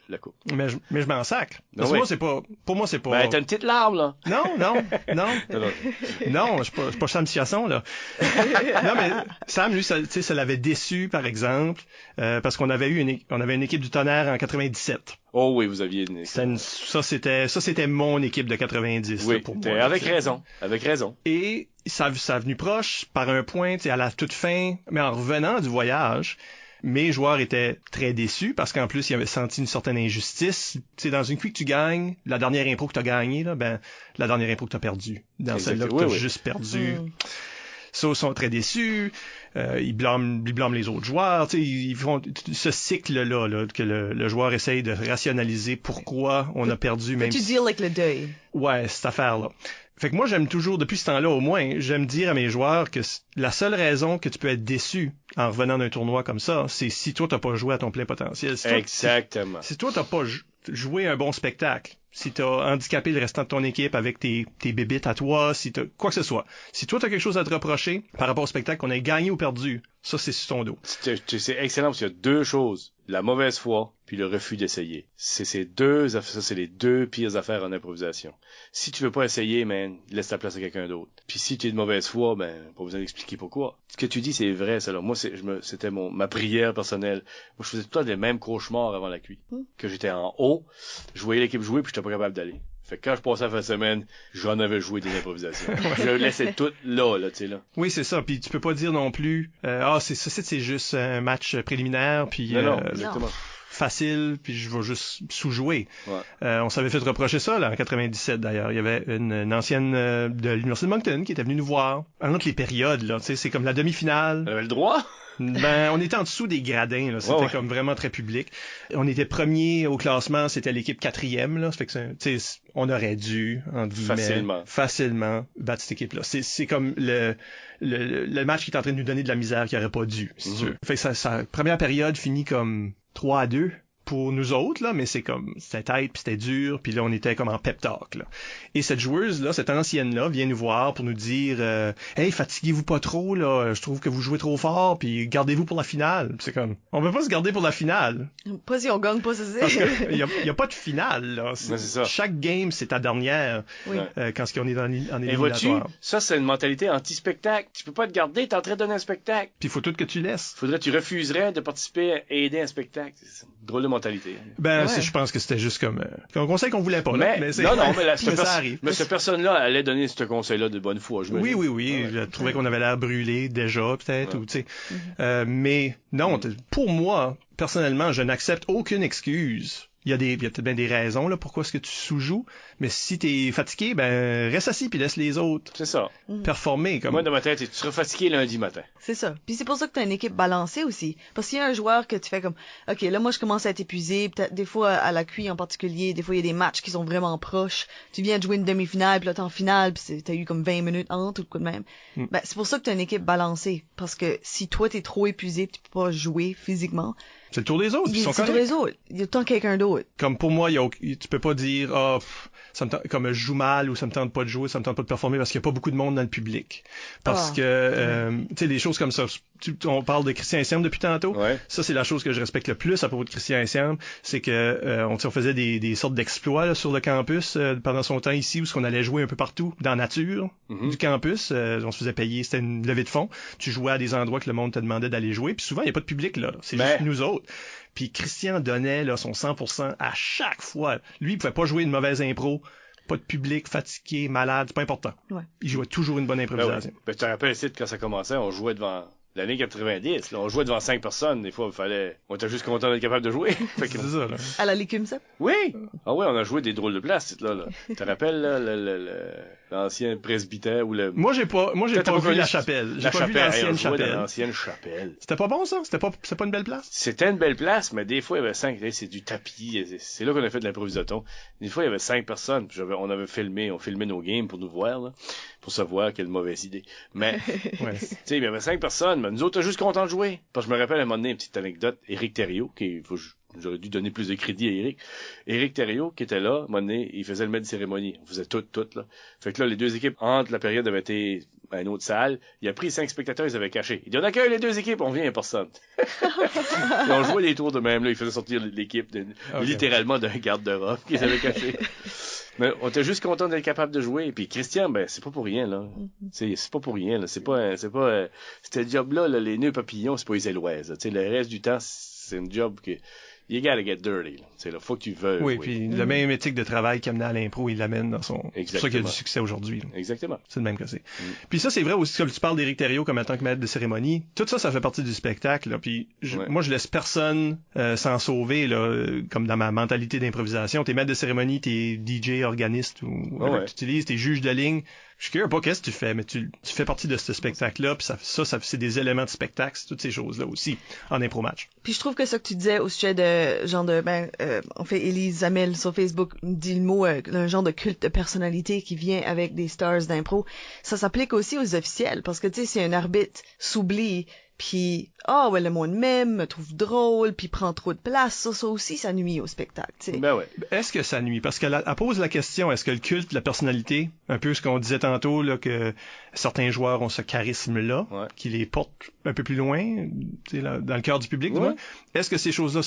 la coupe. Mais je m'en sacre. Parce que pour moi c'est pas. Ben t'as une petite larme là. Non, je suis pas Sam Chiasson là. Non mais Sam lui, ça l'avait déçu par exemple, parce qu'on avait une équipe du Tonnerre en 97. Oh oui, vous aviez une équipe. Ça c'était mon équipe de 90 oui, là, pour moi. Avec raison. Et ça a venu proche par un point, à la toute fin, mais en revenant du voyage, mes joueurs étaient très déçus parce qu'en plus, ils avaient senti une certaine injustice. Tu sais, dans une cuit que tu gagnes, la dernière impro que tu as gagnée, là, ben, la dernière impro que tu as perdue. Dans celle-là que tu as juste perdu. Ça, ils sont très déçus. Ils blâment les autres joueurs. Tu sais, ils font ce cycle-là là, que le joueur essaye de rationaliser pourquoi on a perdu. Même. Tu deal avec le deuil. Ouais, cette affaire-là. Fait que moi, j'aime toujours, depuis ce temps-là au moins, j'aime dire à mes joueurs que la seule raison que tu peux être déçu en revenant d'un tournoi comme ça, c'est si toi, t'as pas joué à ton plein potentiel. Exactement. Si toi, t'as pas joué un bon spectacle, si t'as handicapé le restant de ton équipe avec tes bébites à toi, si t'as quoi que ce soit. Si toi, t'as quelque chose à te reprocher par rapport au spectacle qu'on ait gagné ou perdu, ça, c'est sur ton dos. C'est excellent parce qu'il y a 2 choses. La mauvaise foi puis le refus d'essayer. Ça, c'est les 2 pires affaires en improvisation. Si tu veux pas essayer, man, laisse ta place à quelqu'un d'autre. Puis si tu es de mauvaise foi, ben, pas besoin d'expliquer pourquoi. Ce que tu dis, c'est vrai, ça, là. Moi, c'était ma prière personnelle. Moi, je faisais tout le temps les mêmes cauchemars avant la cuit. Que j'étais en haut, je voyais l'équipe jouer puis j'étais pas capable d'aller. Fait que quand je passais la fin de semaine, j'en avais joué des improvisations. Je laissais tout là, tu sais, là. Oui, c'est ça. Puis tu peux pas dire non plus, c'est juste un match préliminaire, puis non, exactement. Facile, puis je vais juste sous-jouer. Ouais. On s'avait fait reprocher ça, là, en 97, d'ailleurs. Il y avait une ancienne de l'Université de Moncton qui était venue nous voir entre les périodes, là. Tu sais, c'est comme la demi-finale. Elle avait le droit? Ben, on était en dessous des gradins, là. C'était comme vraiment très public. On était premier au classement, c'était l'équipe 4e, là. Ça fait que, tu sais, on aurait dû, entre guillemets, facilement battre cette équipe-là. C'est comme le match qui est en train de nous donner de la misère qui aurait pas dû, si tu veux. Fait que sa première période finit comme 3-2 pour nous autres, là, mais c'était tête, puis c'était dur, puis là, on était comme en pep talk, là. Et cette joueuse-là, cette ancienne-là, vient nous voir pour nous dire hey, fatiguez-vous pas trop, là, je trouve que vous jouez trop fort, puis gardez-vous pour la finale. Puis c'est comme, on veut pas se garder pour la finale. Pas si on gagne pas, c'est ça. Parce que y a pas de finale, là. C'est ça. Chaque game, c'est ta dernière, quand on est en éliminatoire. Et vois-tu, ça, c'est une mentalité anti-spectacle. Tu peux pas te garder, t'es en train de donner un spectacle. Puis il faut tout que tu laisses. Tu refuserais de participer à aider un spectacle. C'est une drôle de mentalité. Ben, je pense que c'était juste comme un conseil qu'on voulait pas. Mais ça arrive. Mais cette personne-là allait donner ce conseil-là de bonne foi. Oui. Je trouvais qu'on avait l'air brûlé déjà, peut-être, ou tu sais. Mais non, pour moi, personnellement, je n'accepte aucune excuse il y a peut-être bien des raisons là pourquoi est-ce que tu sous-joues, mais si t'es fatigué, ben reste assis puis laisse les autres C'est ça. performer. Comme... Moi, dans ma tête, tu seras fatigué lundi matin. C'est ça. Puis c'est pour ça que t'as une équipe balancée aussi. Parce qu'il y a un joueur que tu fais comme, OK, là, moi, je commence à être épuisé. Peut-être des fois, à la QI en particulier, des fois, il y a des matchs qui sont vraiment proches. Tu viens de jouer une demi-finale, puis là, t'es en finale, puis t'as eu comme 20 minutes entre ou quoi de même. Ben, c'est pour ça que t'as une équipe balancée. Parce que si toi, t'es trop épuisé, puis tu peux pas jouer physiquement, c'est le tour des autres, ils sont c'est le tour des autres. Il y a tout le temps quelqu'un d'autre. Comme pour moi, tu peux pas dire ça me tente, comme je joue mal ou ça me tente pas de jouer, ça me tente pas de performer parce qu'il y a pas beaucoup de monde dans le public. Parce que tu sais des choses comme ça, on parle de Christian Eysserm depuis tantôt. Ouais. Ça c'est la chose que je respecte le plus à propos de Christian Eysserm, c'est que on faisait des sortes d'exploits là, sur le campus pendant son temps ici où on allait jouer un peu partout dans la nature du campus, on se faisait payer, c'était une levée de fonds. Tu jouais à des endroits que le monde te demandait d'aller jouer, puis souvent il y a pas de public là, c'est juste nous autres. Puis Christian donnait là, son 100% à chaque fois. Lui, il pouvait pas jouer une mauvaise impro, pas de public, fatigué, malade, c'est pas important. Ouais. Il jouait toujours une bonne improvisation. Ben, tu te rappelles ici, quand ça commençait, on jouait devant l'année 90. Là, on jouait devant 5 personnes. Des fois, on était juste content d'être capable de jouer. Fait que... C'est ça, là. À la Lécume, ça? Oui! Ah oui, on a joué des drôles de places, là. Tu te rappelles, là, l'ancien presbytère ou le... Moi, j'ai pas vu la chapelle. J'ai pas vu l'ancienne chapelle. L'ancienne chapelle. C'était pas bon, ça? C'était pas une belle place? C'était une belle place, mais des fois, il y avait 5, c'est du tapis. C'est là qu'on a fait de l'improvisaton. Des fois, il y avait 5 personnes. Puis on filmait nos games pour nous voir, là. Pour savoir quelle mauvaise idée. Mais, ouais. Tu sais, il y avait 5 personnes, mais nous autres, on juste contents de jouer. Parce que je me rappelle à un moment donné, une petite anecdote, Éric Thériault, j'aurais dû donner plus de crédit à Éric. Éric Thériault, qui était là, à un moment donné, il faisait le maître de cérémonie. On faisait tout, là. Fait que là, les deux équipes, entre la période, avaient été à une autre salle. Il a pris 5 spectateurs, ils avaient caché. Il dit, on accueille les deux équipes, on vient, il n'y a personne. Et on jouait des tours de même, là. Il faisait sortir l'équipe, littéralement d'un garde de robe qu'ils avaient caché. Mais on était juste content d'être capable de jouer. Puis Christian, ben, c'est pas pour rien, là. C'est pas pour rien, là. C'est pas, ce job-là, là, les nœuds papillons, c'est pas les éloises, là. Tu sais, le reste du temps, c'est un job que, you gotta get dirty, là. C'est là, faut que tu veuilles. Oui, puis le même éthique de travail qu'il amenait à l'impro, il l'amène dans son... Exactement. C'est pour ça qu'il y a du succès aujourd'hui, là. Exactement. C'est le même que c'est. Puis ça, c'est vrai aussi, comme tu parles d'Éric Thériault comme en tant que maître de cérémonie, tout ça, ça fait partie du spectacle, là. Puis moi, je laisse personne s'en sauver, là, comme dans ma mentalité d'improvisation. T'es maître de cérémonie, t'es DJ, organiste, ou tu utilises, t'es juge de ligne. Je suis curieux pas qu'est-ce que tu fais, mais tu fais partie de ce spectacle-là, puis ça c'est des éléments de spectacle, c'est toutes ces choses-là aussi, en impro-match. Puis je trouve que ça que tu disais au sujet de, genre de, on fait Élise Amel sur Facebook, dit le mot, un genre de culte de personnalité qui vient avec des stars d'impro. Ça s'applique aussi aux officiels, parce que, tu sais, si un arbitre s'oublie, puis le monde même me trouve drôle, puis prend trop de place, ça aussi, ça nuit au spectacle, tu sais. Ben ouais. Est-ce que ça nuit? Parce qu'elle pose la question, est-ce que le culte de la personnalité, un peu ce qu'on disait tantôt, là, que certains joueurs ont ce charisme-là, qui les porte un peu plus loin, tu sais, là, dans le cœur du public, du moins. Est-ce que ces choses-là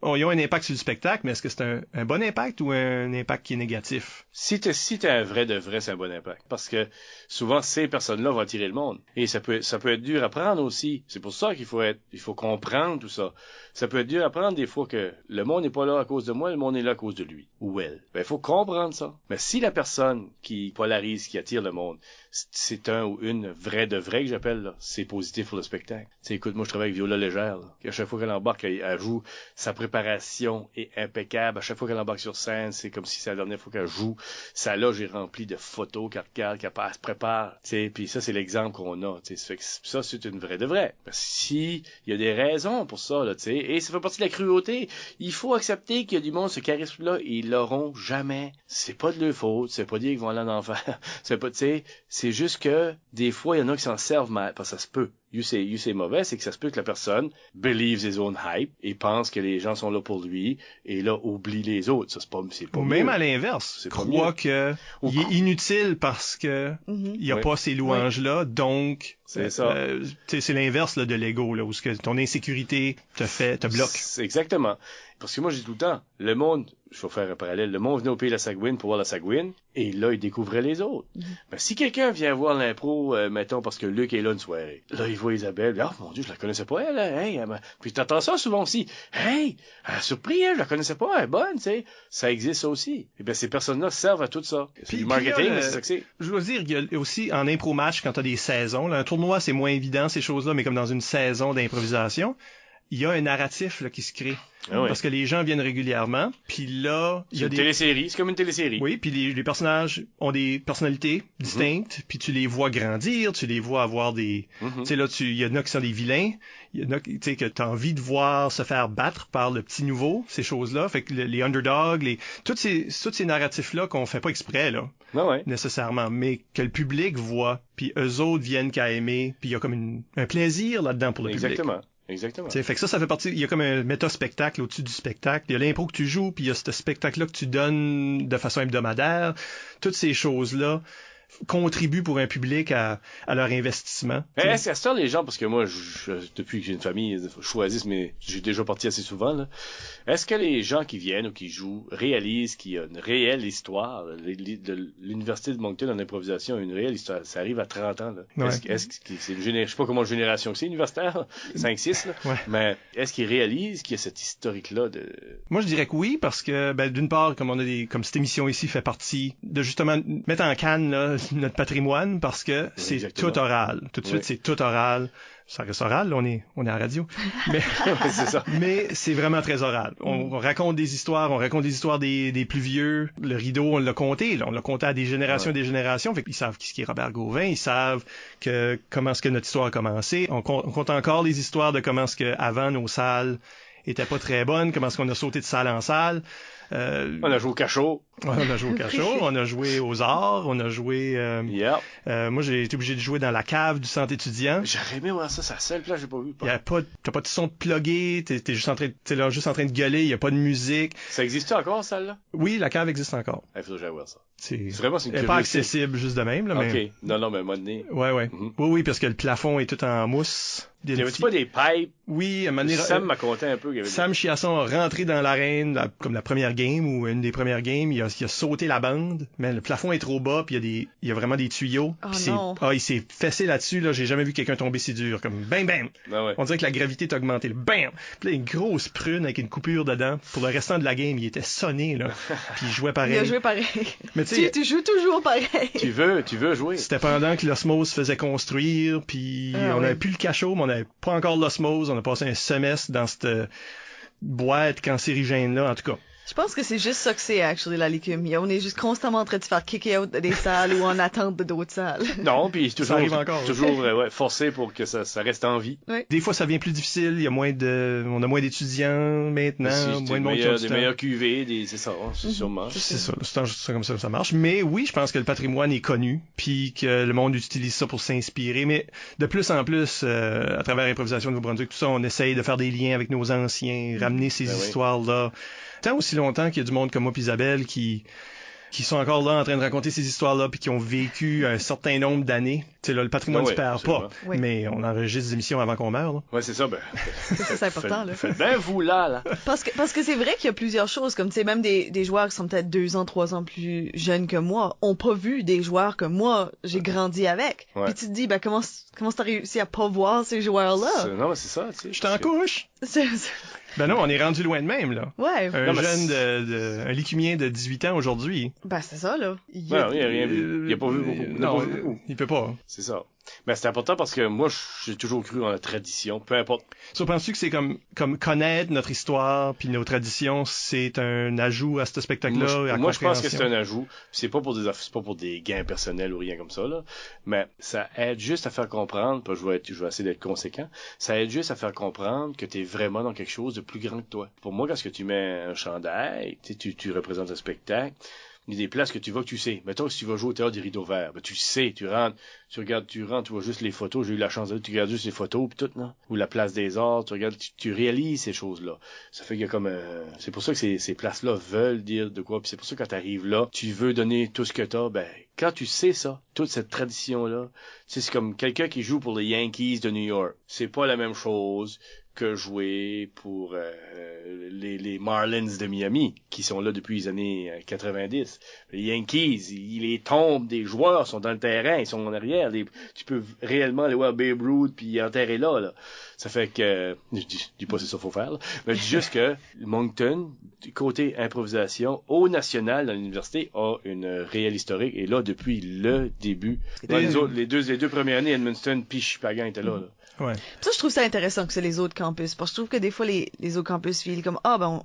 ils ont un impact sur le spectacle, mais est-ce que c'est un bon impact ou un impact qui est négatif? Si t'es un vrai de vrai, c'est un bon impact. Parce que souvent, ces personnes-là vont attirer le monde. Et ça peut être dur à prendre aussi. C'est pour ça qu'il faut comprendre tout ça. Ça peut être dur à prendre des fois que le monde n'est pas là à cause de moi, le monde est là à cause de lui. Ou elle. Ben, il faut comprendre ça. Mais si la personne qui polarise, qui attire le monde, c'est un ou une vrai de vrai que j'appelle, là, c'est positif pour le spectacle. Tu sais, écoute, moi, je travaille avec Viola Légère, là. À chaque fois qu'elle embarque, elle joue, sa préparation est impeccable. À chaque fois qu'elle embarque sur scène, c'est comme si c'est la dernière fois qu'elle joue. Sa loge est remplie de photos qu'elle regarde, qu'elle se prépare. Tu sais, puis ça, c'est l'exemple qu'on a. Tu sais, ça, c'est une vraie de vrai. Parce que si, il y a des raisons pour ça, là, tu sais, et ça fait partie de la cruauté. Il faut accepter qu'il y a du monde, ce charisme-là, ils l'auront jamais. C'est pas de leur faute. C'est pas dire qu'ils vont aller en enfer. C'est pas, tu sais, c'est juste que, des fois, il y en a qui s'en servent mal, parce que ça se peut. C'est mauvais, c'est que ça se peut que la personne believes his own hype et pense que les gens sont là pour lui et là oublie les autres. Ça, c'est pas ou mieux. même à l'inverse, croit que il est inutile parce que il y a pas ces louanges-là, donc c'est ça. C'est l'inverse là, de l'ego, là, où ce que ton insécurité te bloque. Exactement. Parce que moi, je dis tout le temps, le monde, je vais faire un parallèle, le monde venait au pays de la Sagouine pour voir la Sagouine, et là, il découvrait les autres. Ben, si quelqu'un vient voir l'impro, mettons, parce que Luc est là une soirée, là, il voit Isabelle, oh mon Dieu, je la connaissais pas, elle, hey, puis t'entends ça souvent aussi, hey, surpris, je la connaissais pas, elle est bonne, tu sais, ça existe ça aussi. Et ben, ces personnes-là servent à tout ça. C'est du marketing, mais c'est ça que c'est. Je dois dire, il y a aussi, en impro-match, quand t'as des saisons, là, un tournoi, c'est moins évident, ces choses-là, mais comme dans une saison d'improvisation, il y a un narratif là, qui se crée. Ah ouais. Parce que les gens viennent régulièrement, puis là, il y a C'est une télésérie, c'est comme une télésérie. Oui, puis les personnages ont des personnalités distinctes, puis tu les vois grandir, tu les vois avoir des... Tu sais, là, il y en a qui sont des vilains, il y en a tu sais, que t'as envie de voir se faire battre par le petit nouveau, ces choses-là. Fait que les underdogs, tous ces narratifs-là qu'on fait pas exprès, là, nécessairement, mais que le public voit, puis eux autres viennent qu'à aimer, puis il y a comme un plaisir là-dedans pour le public. Exactement. T'sais, fait que ça fait partie, il y a comme un méta-spectacle au-dessus du spectacle. Il y a l'impro que tu joues, puis il y a ce spectacle-là que tu donnes de façon hebdomadaire. Toutes ces choses-là contribuent pour un public à leur investissement. Est-ce que ça, les gens, parce que moi, depuis que j'ai une famille, je choisis, mais j'ai déjà parti assez souvent, là. Est-ce que les gens qui viennent ou qui jouent réalisent qu'il y a une réelle histoire? De l'Université de Moncton en improvisation, une réelle histoire. Ça arrive à 30 ans, là. Ouais. Est-ce que c'est une génération, je sais pas comment génération que c'est, universitaire, 5-6, là. Ouais. Mais est-ce qu'ils réalisent qu'il y a cette historique-là de... Moi, je dirais que oui, parce que, d'une part, comme cette émission ici fait partie de justement mettre en canne, là, notre patrimoine, parce que c'est exactement. tout oral. Tout de suite, c'est tout oral. Ça reste oral, là, on est à la radio. Mais, c'est ça. Mais c'est vraiment très oral. On raconte des histoires, des plus vieux. Le rideau, on l'a compté, là. On l'a compté à des générations et des générations. Fait qu'ils savent qui est Robert Gauvin, ils savent comment est-ce que notre histoire a commencé. On compte encore les histoires de comment est-ce que avant nos salles étaient pas très bonnes, comment est-ce qu'on a sauté de salle en salle. On a joué au cachot. On a joué au cachot, on a joué aux arts, on a joué... moi, j'ai été obligé de jouer dans la cave du centre étudiant. J'aurais aimé voir ça, c'est la seule place que j'ai pas vu. T'as pas de son de plugger, t'es juste en train de gueuler, il y a pas de musique. Ça existe encore, celle-là? Oui, la cave existe encore. Il faut que j'aille voir ça. C'est vraiment une elle est pas accessible juste de même, là, mais... OK. Non, mais à un moment donné... Ouais. Oui, parce que le plafond est tout en mousse. Il y avait pas des pipes? Oui, à un moment donné... Sam m'a conté un peu. Sam Chiasson a rentré dans l'arène, comme la première game, ou une des premières games, il a sauté la bande, mais le plafond est trop bas, puis il y a vraiment des tuyaux. Il s'est fessé là-dessus, là, j'ai jamais vu quelqu'un tomber si dur, comme bam! Ah ouais. On dirait que la gravité t'a augmenté, là, bam! Puis là, une grosse prune avec une coupure dedans. Pour le restant de la game, il était sonné, là, puis il jouait pareil. Il a joué pareil. Mais tu joues toujours pareil. Tu veux jouer. C'était pendant que l'osmose se faisait construire, puis on avait plus le cachot, mais on avait pas encore l'osmose. On a passé un semestre dans cette boîte cancérigène-là, en tout cas. Je pense que c'est juste ça que c'est, actually, la légume. On est juste constamment en train de se faire kicker out des salles ou en attente d'autres salles. Non, puis toujours, ça arrive encore. Toujours forcé pour que ça reste en vie. Ouais. Des fois, ça devient plus difficile. On a moins d'étudiants maintenant, moins de monde qui ont des meilleurs QV, c'est ça, sûrement. C'est ça, c'est comme ça que ça marche. Mais oui, je pense que le patrimoine est connu, puis que le monde utilise ça pour s'inspirer. Mais de plus en plus, à travers l'improvisation de Nouveau-Brunswick, tout ça, on essaye de faire des liens avec nos anciens, ramener ces histoires-là. Tant aussi longtemps qu'il y a du monde comme moi et Isabelle qui sont encore là en train de raconter ces histoires-là puis qui ont vécu un certain nombre d'années. Tu sais, là, le patrimoine ne se perd pas, mais on enregistre des émissions avant qu'on meure. Là. Ouais, c'est ça. C'est important, là. Faites bien vous, là. Parce que c'est vrai qu'il y a plusieurs choses, comme, tu sais, même des joueurs qui sont peut-être 2 ans, 3 ans plus jeunes que moi, ont pas vu des joueurs que moi, j'ai grandi avec. Puis tu te dis, comment t'as réussi à pas voir ces joueurs-là? Non, mais c'est ça, tu sais. Je t'en couche! Ben non, on est rendu loin de même, là. Ouais. Un lécumien de 18 ans aujourd'hui. Ben, c'est ça, là. Il a rien vu. Il a pas vu beaucoup. Non, il peut pas. C'est ça. Ben, c'est important parce que moi, j'ai toujours cru en la tradition, peu importe. So, penses-tu que c'est comme connaître notre histoire puis nos traditions, c'est un ajout à ce spectacle-là? Moi, je pense que c'est un ajout. C'est pas pour des gains personnels ou rien comme ça, là. Mais ça aide juste à faire comprendre, je vais essayer d'être conséquent, ça aide juste à faire comprendre que t'es vraiment dans quelque chose de plus grand que toi. Pour moi, quand tu mets un chandail, tu représentes un spectacle, il y a des places que tu vas que tu sais. Mettons, si tu vas jouer au théâtre des Rideaux Verts, ben, tu sais, tu rentres, tu vois juste les photos. J'ai eu la chance tu regardes juste les photos pis tout, non? Ou la place des arts, tu regardes, tu réalises ces choses-là. Ça fait qu'il y a comme c'est pour ça que ces places-là veulent dire de quoi. Puis c'est pour ça que quand t'arrives là, tu veux donner tout ce que t'as, ben, quand tu sais ça, toute cette tradition-là, c'est comme quelqu'un qui joue pour les Yankees de New York. C'est pas la même chose que jouer pour les Marlins de Miami, qui sont là depuis les années 90. Les Yankees, les tombes des joueurs sont dans le terrain, ils sont en arrière. Tu peux réellement aller voir Babe Ruth puis enterrer là. Ça fait que, je dis pas c'est ça qu'il faut faire, là, mais je dis juste que Moncton, côté improvisation, au national dans l'université, a une réelle historique, et là, depuis le début, les deux premières années, Edmundston puis Chupagan étaient là. Ouais. Ça, je trouve ça intéressant que c'est les autres campus, parce que je trouve que des fois, les autres campus filent comme,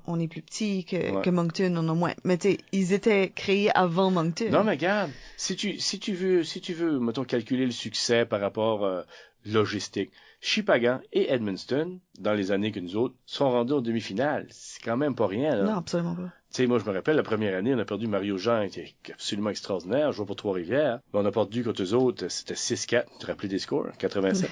on est plus petit que Moncton, on a moins. Mais tu sais, ils étaient créés avant Moncton. Non, mais regarde, si tu veux, mettons, calculer le succès par rapport logistique, Shippagan et Edmundston, dans les années que nous autres, sont rendus en demi-finale. C'est quand même pas rien, là. Non, absolument pas. Tu sais, moi, je me rappelle, la première année, on a perdu Mario Jean, qui est absolument extraordinaire, jouait pour Trois-Rivières. Mais on a perdu contre eux autres, c'était 6-4. Tu te rappelles des scores? 87.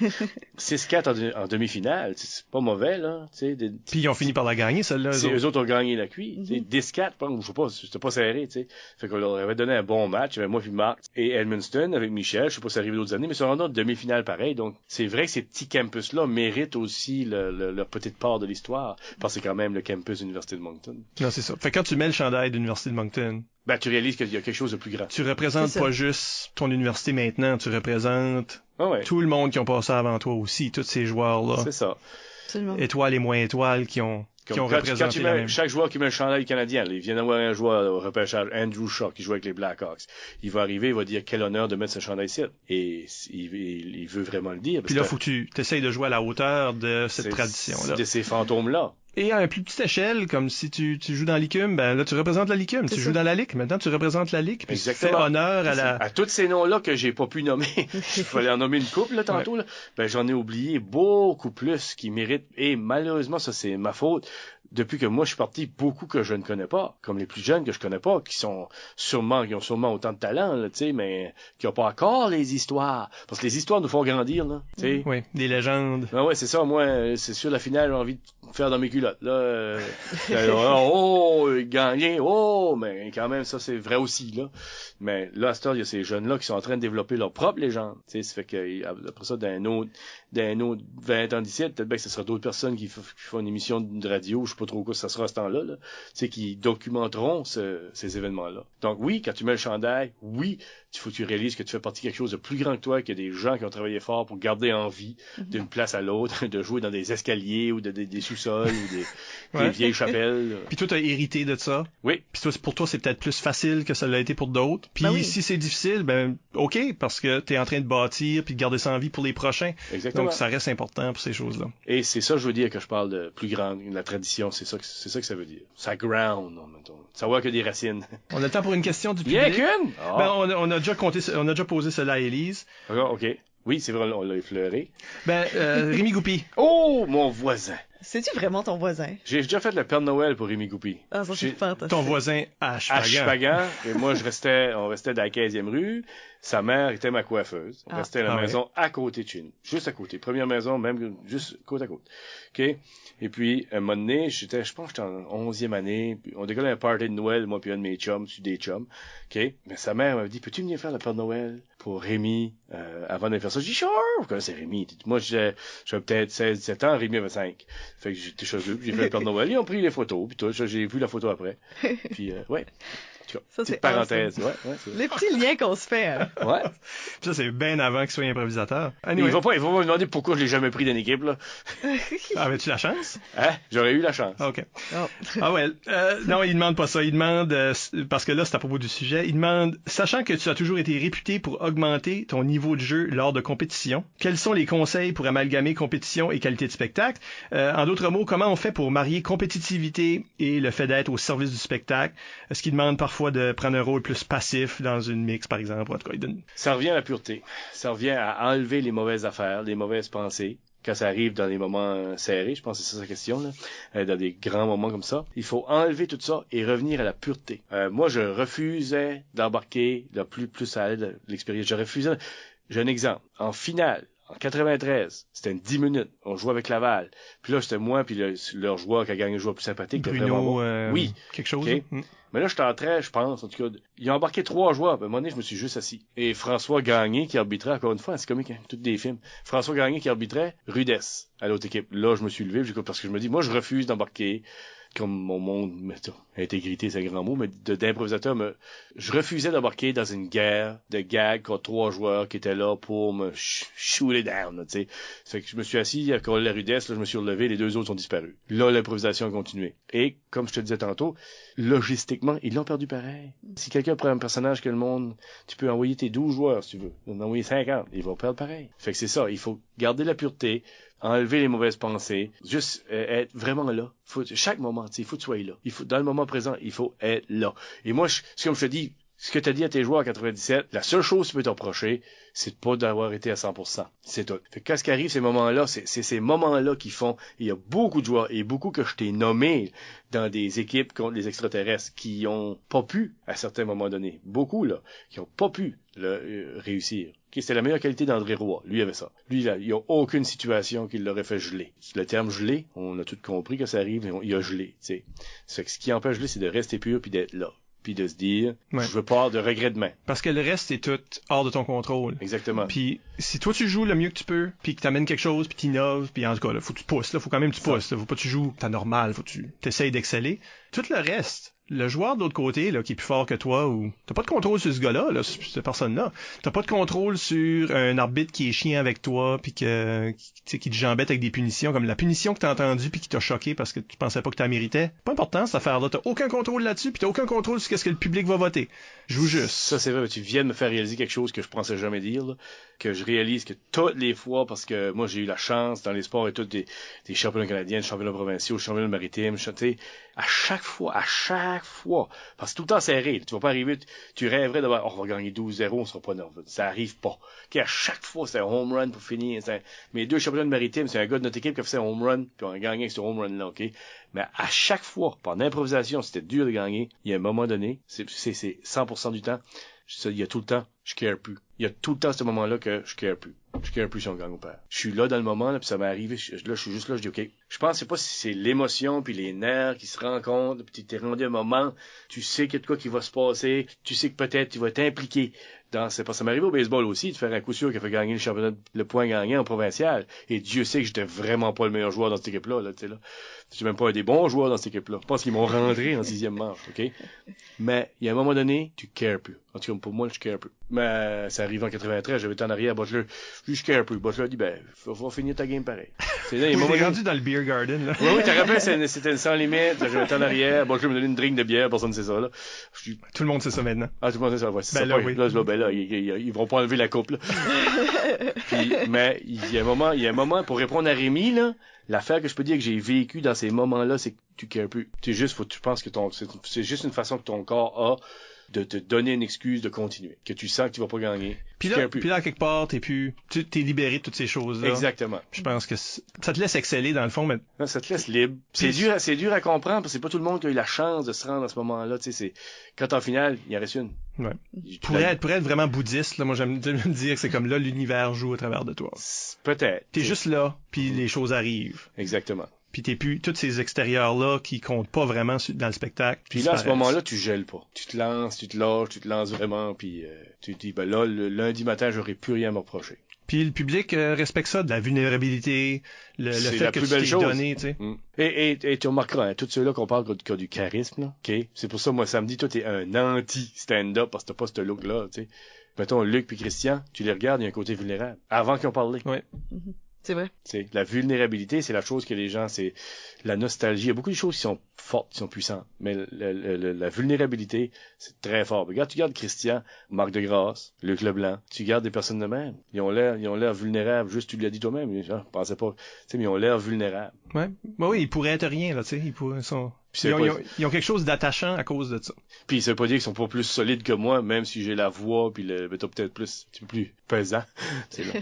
6-4 en demi-finale. C'est pas mauvais, là. Tu sais, Puis ils ont fini par la gagner, celle-là. Eux autres ont gagné la cuit. 10-4, je sais pas, c'était pas serré, tu sais. Fait qu'on leur avait donné un bon match. Il y avait moi puis Marc et Edmundston avec Michel. Je sais pas si c'est arrivé d'autres années, mais ils sont rendus en demi-finale pareil. Donc, c'est vrai que ces petits campus-là méritent aussi leur petite part de l'histoire. Parce que c'est quand même le campus de l'Université de Moncton. Non, c'est ça. Fait que quand tu mets le chandail de l'Université de Moncton, ben, tu réalises qu'il y a quelque chose de plus grand. Tu représentes pas juste ton université maintenant, tu représentes tout le monde qui ont passé avant toi aussi, tous ces joueurs-là. C'est ça. Absolument. Étoiles et moins étoiles qui ont représenté la même. Chaque joueur qui met le chandail canadien, il vient d'avoir un joueur au repêchage, Andrew Shaw, qui joue avec les Blackhawks. Il va arriver, il va dire quel honneur de mettre ce chandail-ci. Et il veut vraiment le dire. Puis là, faut que tu essayes de jouer à la hauteur de cette tradition-là. De ces fantômes-là. Et à une plus petite échelle, comme si tu joues dans l'ICUM, ben là, tu représentes la LICUM. Tu joues dans la Ligue. Maintenant, tu représentes la Ligue. Puis exactement. Tu fais honneur à tous ces noms-là que j'ai pas pu nommer. Il fallait en nommer une couple, là, tantôt, là. Ben, j'en ai oublié beaucoup plus qui méritent. Et malheureusement, ça, c'est ma faute. Depuis que moi je suis parti, beaucoup que je ne connais pas, comme les plus jeunes que je connais pas, qui ont sûrement autant de talent, là, tu sais, mais qui ont pas encore les histoires. Parce que les histoires nous font grandir, là, tu sais. Oui, des légendes. Ah ouais, c'est ça, moi, c'est sûr, la finale, j'ai envie de faire dans mes culottes, là. Gagner, mais quand même, ça, c'est vrai aussi, là. Mais là, à ce temps, il y a ces jeunes-là qui sont en train de développer leur propre légende, tu sais, ça fait que, après ça, d'un autre 20 ans d'ici, peut-être bien que ce sera d'autres personnes qui font une émission de radio, je sais pas trop quoi ça sera à ce temps-là, là, tu sais, qui documenteront ces événements-là. Donc oui, quand tu mets le chandail, oui, il faut que tu réalises que tu fais partie de quelque chose de plus grand que toi, qu'il y a des gens qui ont travaillé fort pour garder en vie d'une place à l'autre, de jouer dans des escaliers ou des sous-sols ou des vieilles chapelles. Puis toi, t'as hérité de ça. Oui. Puis toi, pour toi, c'est peut-être plus facile que ça l'a été pour d'autres. Puis si c'est difficile, ben OK, parce que t'es en train de bâtir puis de garder ça en vie pour les prochains. Exactement. Donc ça reste important pour ces choses-là. Et c'est ça, je veux dire, que je parle de plus grande, la tradition, c'est ça que ça veut dire. Ça ground, savoir que des racines. On a le temps pour une question du public. Bien qu'une! Ben, on a déjà posé cela à Élise. OK. Oui, c'est vrai, on l'a effleuré. Ben, Rémi Goupy. Oh, mon voisin! C'est-tu vraiment ton voisin? J'ai déjà fait le Père Noël pour Rémi Goupy. Ah, ça c'est fantastique. Ton voisin à Shippagan. À Shippagan. Et moi, on restait dans la 15e rue. Sa mère était ma coiffeuse. On restait à la maison à côté de chez nous. Juste à côté. Première maison, même juste côte à côte. OK? Et puis, un moment donné, je pense que j'étais en 11e année. Puis on décollait un party de Noël, moi puis un de mes chums, des chums. OK? Mais sa mère m'avait dit, peux-tu venir faire le Père Noël pour Rémi, avant de faire ça? J'ai dit, sure! Vous connaissez Rémi. Moi, j'avais peut-être 16, 17 ans. Rémi avait 5. Fait que j'étais chez eux, j'ai fait le Père Noël. Ils ont pris les photos, puis tout. J'ai vu la photo après. Puis, ouais. Ça, petite parenthèse. Awesome. Ouais, les petits liens qu'on se fait. Hein. Ouais. Ça, c'est bien avant qu'il soit improvisateur. Anyway. Il va pas me demander pourquoi je l'ai jamais pris d'une équipe, là. Avais-tu la chance? Hein? J'aurais eu la chance. OK. Ah ouais. Non, il demande pas ça. Il demande, parce que là, c'est à propos du sujet, il demande, sachant que tu as toujours été réputé pour augmenter ton niveau de jeu lors de compétitions, quels sont les conseils pour amalgamer compétition et qualité de spectacle? En d'autres mots, comment on fait pour marier compétitivité et le fait d'être au service du spectacle? Est-ce qu'il demande parfois de prendre un rôle plus passif dans une mix, par exemple? En tout cas, Ça revient à la pureté. Ça revient à enlever les mauvaises affaires, les mauvaises pensées. Quand ça arrive dans des moments serrés, je pense que c'est ça sa question, là, dans des grands moments comme ça, il faut enlever tout ça et revenir à la pureté. Moi, je refusais d'embarquer plus à l'expérience. Je refusais. J'ai un exemple. En finale, en 93, c'était une 10 minutes. On jouait avec Laval. Puis là, c'était moi, puis leur joueur qui a gagné le joueur plus sympathique. Bruno, bon. Oui. Quelque chose. Okay. Mais là, j'étais en train, je pense, en tout cas, ils ont embarqué 3 joueurs. À un moment donné, je me suis juste assis. Et François Gagné, qui arbitrait, encore une fois, c'est comique, hein, tous des films. François Gagné qui arbitrait, Rudesse, à l'autre équipe. Là, je me suis levé, parce que je me dis, moi, je refuse d'embarquer comme mon monde, mettons, intégrité, c'est un grand mot, mais d'improvisateur, je refusais d'embarquer dans une guerre de gags contre 3 joueurs qui étaient là pour me shooter down, tu sais. Fait que je me suis assis à coller la rudesse, là, je me suis relevé, les 2 autres ont disparu. Là, l'improvisation a continué. Et, comme je te disais tantôt, logistiquement, ils l'ont perdu pareil. Si quelqu'un prend un personnage que le monde, tu peux envoyer tes 12 joueurs, si tu veux. En envoyer 50, ils vont perdre pareil. Fait que c'est ça, il faut garder la pureté, enlever les mauvaises pensées, juste être vraiment là. Chaque moment, il faut que tu sois là. Dans le moment présent, il faut être là. Et moi, comme je te dis, ce que tu as dit à tes joueurs en 97, la seule chose que tu peux te reprocher, c'est de pas d'avoir été à 100%. C'est tout. Fait que quand ce qui arrive, ces moments-là, c'est ces moments-là qui font, il y a beaucoup de joueurs, et beaucoup que je t'ai nommés dans des équipes contre les extraterrestres, qui ont pas pu, à certains moments donnés, beaucoup, là, qui ont pas pu réussir. Okay, c'était la meilleure qualité d'André Roy. Lui avait ça. Lui, il n'y a aucune situation qui l'aurait fait geler. Le terme geler, on a tout compris que ça arrive, il a gelé, tu sais. C'est que ce qui empêche geler, c'est de rester pur puis d'être là. Puis de se dire, je veux pas avoir de regret demain. Parce que le reste, c'est tout hors de ton contrôle. Exactement. Puis si toi, tu joues le mieux que tu peux, puis que t'amènes quelque chose, puis t'innoves, puis en tout cas, là, faut que tu pousses, là, faut quand même que tu pousses. Là, faut pas que tu joues ta normale, faut que tu t'essayes d'exceller. Tout le reste, le joueur de l'autre côté, là, qui est plus fort que toi, ou t'as pas de contrôle sur ce gars-là, là, sur cette personne-là. T'as pas de contrôle sur un arbitre qui est chiant avec toi, puis qui te jambette avec des punitions, comme la punition que t'as entendue puis qui t'a choqué parce que tu pensais pas que t'as mérité. Pas important, cette affaire-là. T'as aucun contrôle là-dessus, puis t'as aucun contrôle sur ce que le public va voter. Joue juste. Ça, c'est vrai, mais tu viens de me faire réaliser quelque chose que je pensais jamais dire, là, que je réalise que toutes les fois, parce que moi, j'ai eu la chance, dans les sports et tout, des championnats canadiens, des championnats provinciaux, des championnats maritimes, à chaque fois, parce que tout le temps serré, tu vas pas arriver, tu rêverais d'avoir, on va gagner 12-0, on sera pas nerveux. Ça arrive pas. Okay, à chaque fois, c'est un home run pour finir. Mes 2 championnats maritimes, c'est un gars de notre équipe qui a fait un home run, puis on a gagné avec ce home run-là, ok? Mais à chaque fois, pendant l'improvisation, c'était dur de gagner. Il y a un moment donné, c'est 100% du temps, il y a tout le temps, je care plus. Il y a tout le temps ce moment-là que je care plus. Je care plus si on gagne ou perd. Je suis là dans le moment, là, puis ça m'est arrivé. Là, je suis juste là, je dis OK. Je pense, c'est pas si c'est l'émotion puis les nerfs qui se rencontrent, puis t'es rendu un moment, tu sais qu'il y a de quoi qui va se passer, tu sais que peut-être tu vas t'impliquer c'est pas ça m'est arrivé au baseball aussi, de faire un coup sûr qui a fait gagner le championnat, le point gagné en provincial. Et Dieu sait que j'étais vraiment pas le meilleur joueur dans cette équipe-là, là, tu sais, là. J'étais même pas un des bons joueurs dans cette équipe-là. Je pense qu'ils m'ont rentré en 6e manche, OK? Mais, il y a un moment donné, tu cares plus. En tout cas, pour moi, je care plus. Mais, ça arrive en 93, j'avais été en arrière, Butler, je care plus. Butler a dit, faut finir ta game pareil. C'est là, il m'a rendu dans le beer garden, là. Oui, t'as rappelé, c'était sans limite, j'avais été en arrière, Butler me donnait une drink de bière, personne ne sait ça, là. Tout le monde sait ça maintenant. Ah, tout le monde sait ça, ouais. Ben là, oui. Là, ils vont pas enlever la coupe, là. Puis, mais, il y a un moment, pour répondre à Rémi, là, l'affaire que je peux dire que j'ai vécu dans ces moments-là, c'est que tu cares plus. Tu penses que c'est juste une façon que ton corps a de te donner une excuse de continuer. Que tu sens que tu vas pas gagner. Puis là, quelque part, t'es libéré de toutes ces choses-là. Exactement. Puis je pense que ça te laisse exceller dans le fond, mais... Non, ça te laisse libre. C'est dur à comprendre, parce que c'est pas tout le monde qui a eu la chance de se rendre à ce moment-là, tu sais, quand en finale, il en reste une. Ouais. Pour être vraiment bouddhiste, là, moi j'aime me dire que c'est comme là, l'univers joue au travers de toi. Peut-être. T'es juste là, puis les choses arrivent. Exactement. Puis t'es plus tous ces extérieurs-là qui comptent pas vraiment dans le spectacle. Puis là, à ce moment-là, tu gèles pas. Tu te lances, tu te lances vraiment, puis tu te dis, là, le lundi matin, j'aurai plus rien à me reprocher. Puis le public respecte ça, de la vulnérabilité, le fait que tu t'es donné, tu sais. Et tu remarqueras, tous ceux-là qu'on parle qui ont du charisme, là, ok? C'est pour ça, moi, samedi, toi, t'es un anti-stand-up parce que t'as pas ce look-là, tu sais. Mettons, Luc puis Christian, tu les regardes, il y a un côté vulnérable. Avant qu'ils ont parlé. Ouais. Mm-hmm. C'est vrai. C'est la vulnérabilité, c'est la chose que les gens, c'est la nostalgie. Il y a beaucoup de choses qui sont fortes, qui sont puissantes, mais la vulnérabilité, c'est très fort. Regarde, tu regardes Christian, Marc Degrasse, Luc Leblanc, tu regardes des personnes de même. Ils ont l'air vulnérables. Juste, tu l'as dit toi-même. Je pensais pas. Tu sais, mais ils ont l'air vulnérables. Ouais. Bah oui, ils pourraient être rien là. Tu sais, ils ont quelque chose d'attachant à cause de ça. Puis ça veut pas dire qu'ils sont pas plus solides que moi, même si j'ai la voix, puis t'as peut-être plus, un petit peu plus pesant. C'est là.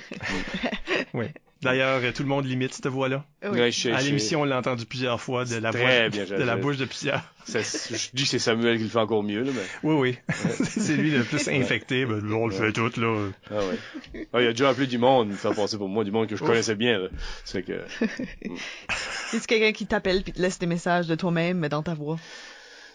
Oui. D'ailleurs, tout le monde limite cette voix-là. Oui. Ouais, à l'émission, on l'a entendu plusieurs fois de la bouche de plusieurs. Je dis que c'est Samuel qui le fait encore mieux, là, mais... Oui. C'est lui le plus infecté. Ben, on le fait tout, là. Ah ouais. Il a déjà appelé du monde, me faire passer pour moi, du monde que je connaissais bien, là. C'est que... C'est quelqu'un qui t'appelle puis te laisse des messages de toi-même, mais dans ta voix.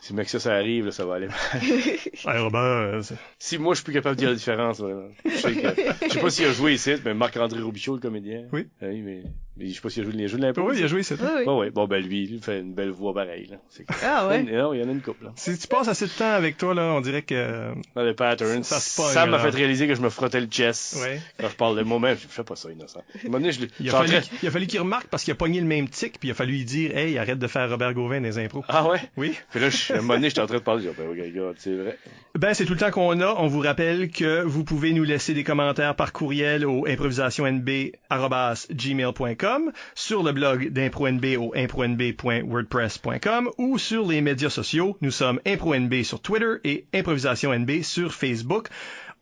Si mec ça arrive, là, ça va aller mal. Hey, Robert, si moi je suis plus capable de dire la différence, je sais pas s'il a joué ici, mais Marc-André Robichaud, le comédien. Oui. Oui, mais Mais je sais pas s'il a joué les jeux de l'impro. Oui, il a joué, c'est ça. Oui. Ouais. Bon, ben lui, il fait une belle voix pareille, là. Ah ouais? Non, il y en a une couple, là. Si tu passes assez de temps avec toi, là, on dirait que... Dans les patterns. Ça se pogne, Ça m'a alors. fait réaliser que je me frottais le chest. Ouais. Quand je parle de moi-même, je fais pas ça, innocent. À un moment donné, Il a fallu qu'il remarque parce qu'il a pogné le même tic, puis il a fallu lui dire, hey, arrête de faire Robert Gauvin dans les impros. Ah ouais? Oui. Puis là, à un moment donné, j'étais en train de parler, j'ai dit, ben, regarde, c'est vrai. Ben, c'est tout le temps qu'on a. On vous rappelle que vous pouvez nous laisser des commentaires par courriel au improvisationnb@gmail.com, sur le blog d'ImproNB au impronb.wordpress.com ou sur les médias sociaux. Nous sommes ImproNB sur Twitter et ImprovisationNB sur Facebook.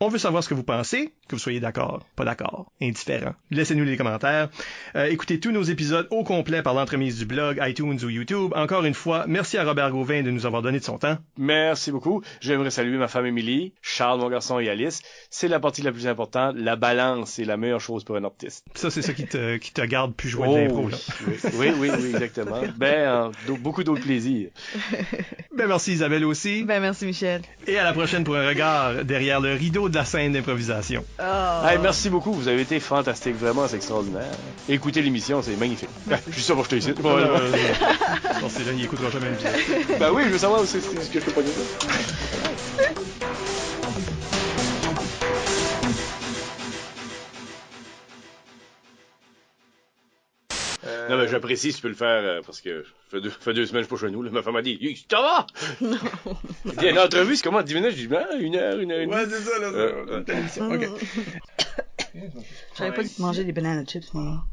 On veut savoir ce que vous pensez, que vous soyez d'accord, pas d'accord, indifférent. Laissez-nous les commentaires. Écoutez tous nos épisodes au complet par l'entremise du blog, iTunes ou YouTube. Encore une fois, merci à Robert Gauvin de nous avoir donné de son temps. Merci beaucoup. J'aimerais saluer ma femme Émilie, Charles, mon garçon, et Alice. C'est la partie la plus importante. La balance, c'est la meilleure chose pour un artiste. Ça, c'est ça qui te garde plus jouer de l'impro, là. Oui, exactement. Ben, beaucoup d'autres plaisirs. Ben, merci Isabelle aussi. Ben, merci Michel. Et à la prochaine pour un regard derrière le rideau de la scène d'improvisation. Oh. Hey, merci beaucoup. Vous avez été fantastique. Vraiment, c'est extraordinaire. Écoutez l'émission, c'est magnifique. Je suis sûr pour je te ici. Non, c'est là, il écoutera jamais l'épisode. Ben oui, je veux savoir aussi ce que je peux pas dire. Non, mais j'apprécie si tu peux le faire parce que ça fait 2 semaines que je suis pas chez nous. Là. Ma femme m'a dit, ça va? Non. Il dit, une entrevue, c'est comment? 10 minutes? Je dis, ben, 1 heure et demie. Ouais, c'est ça, là. OK. J'avais pas dit de manger des bananes chips, moi.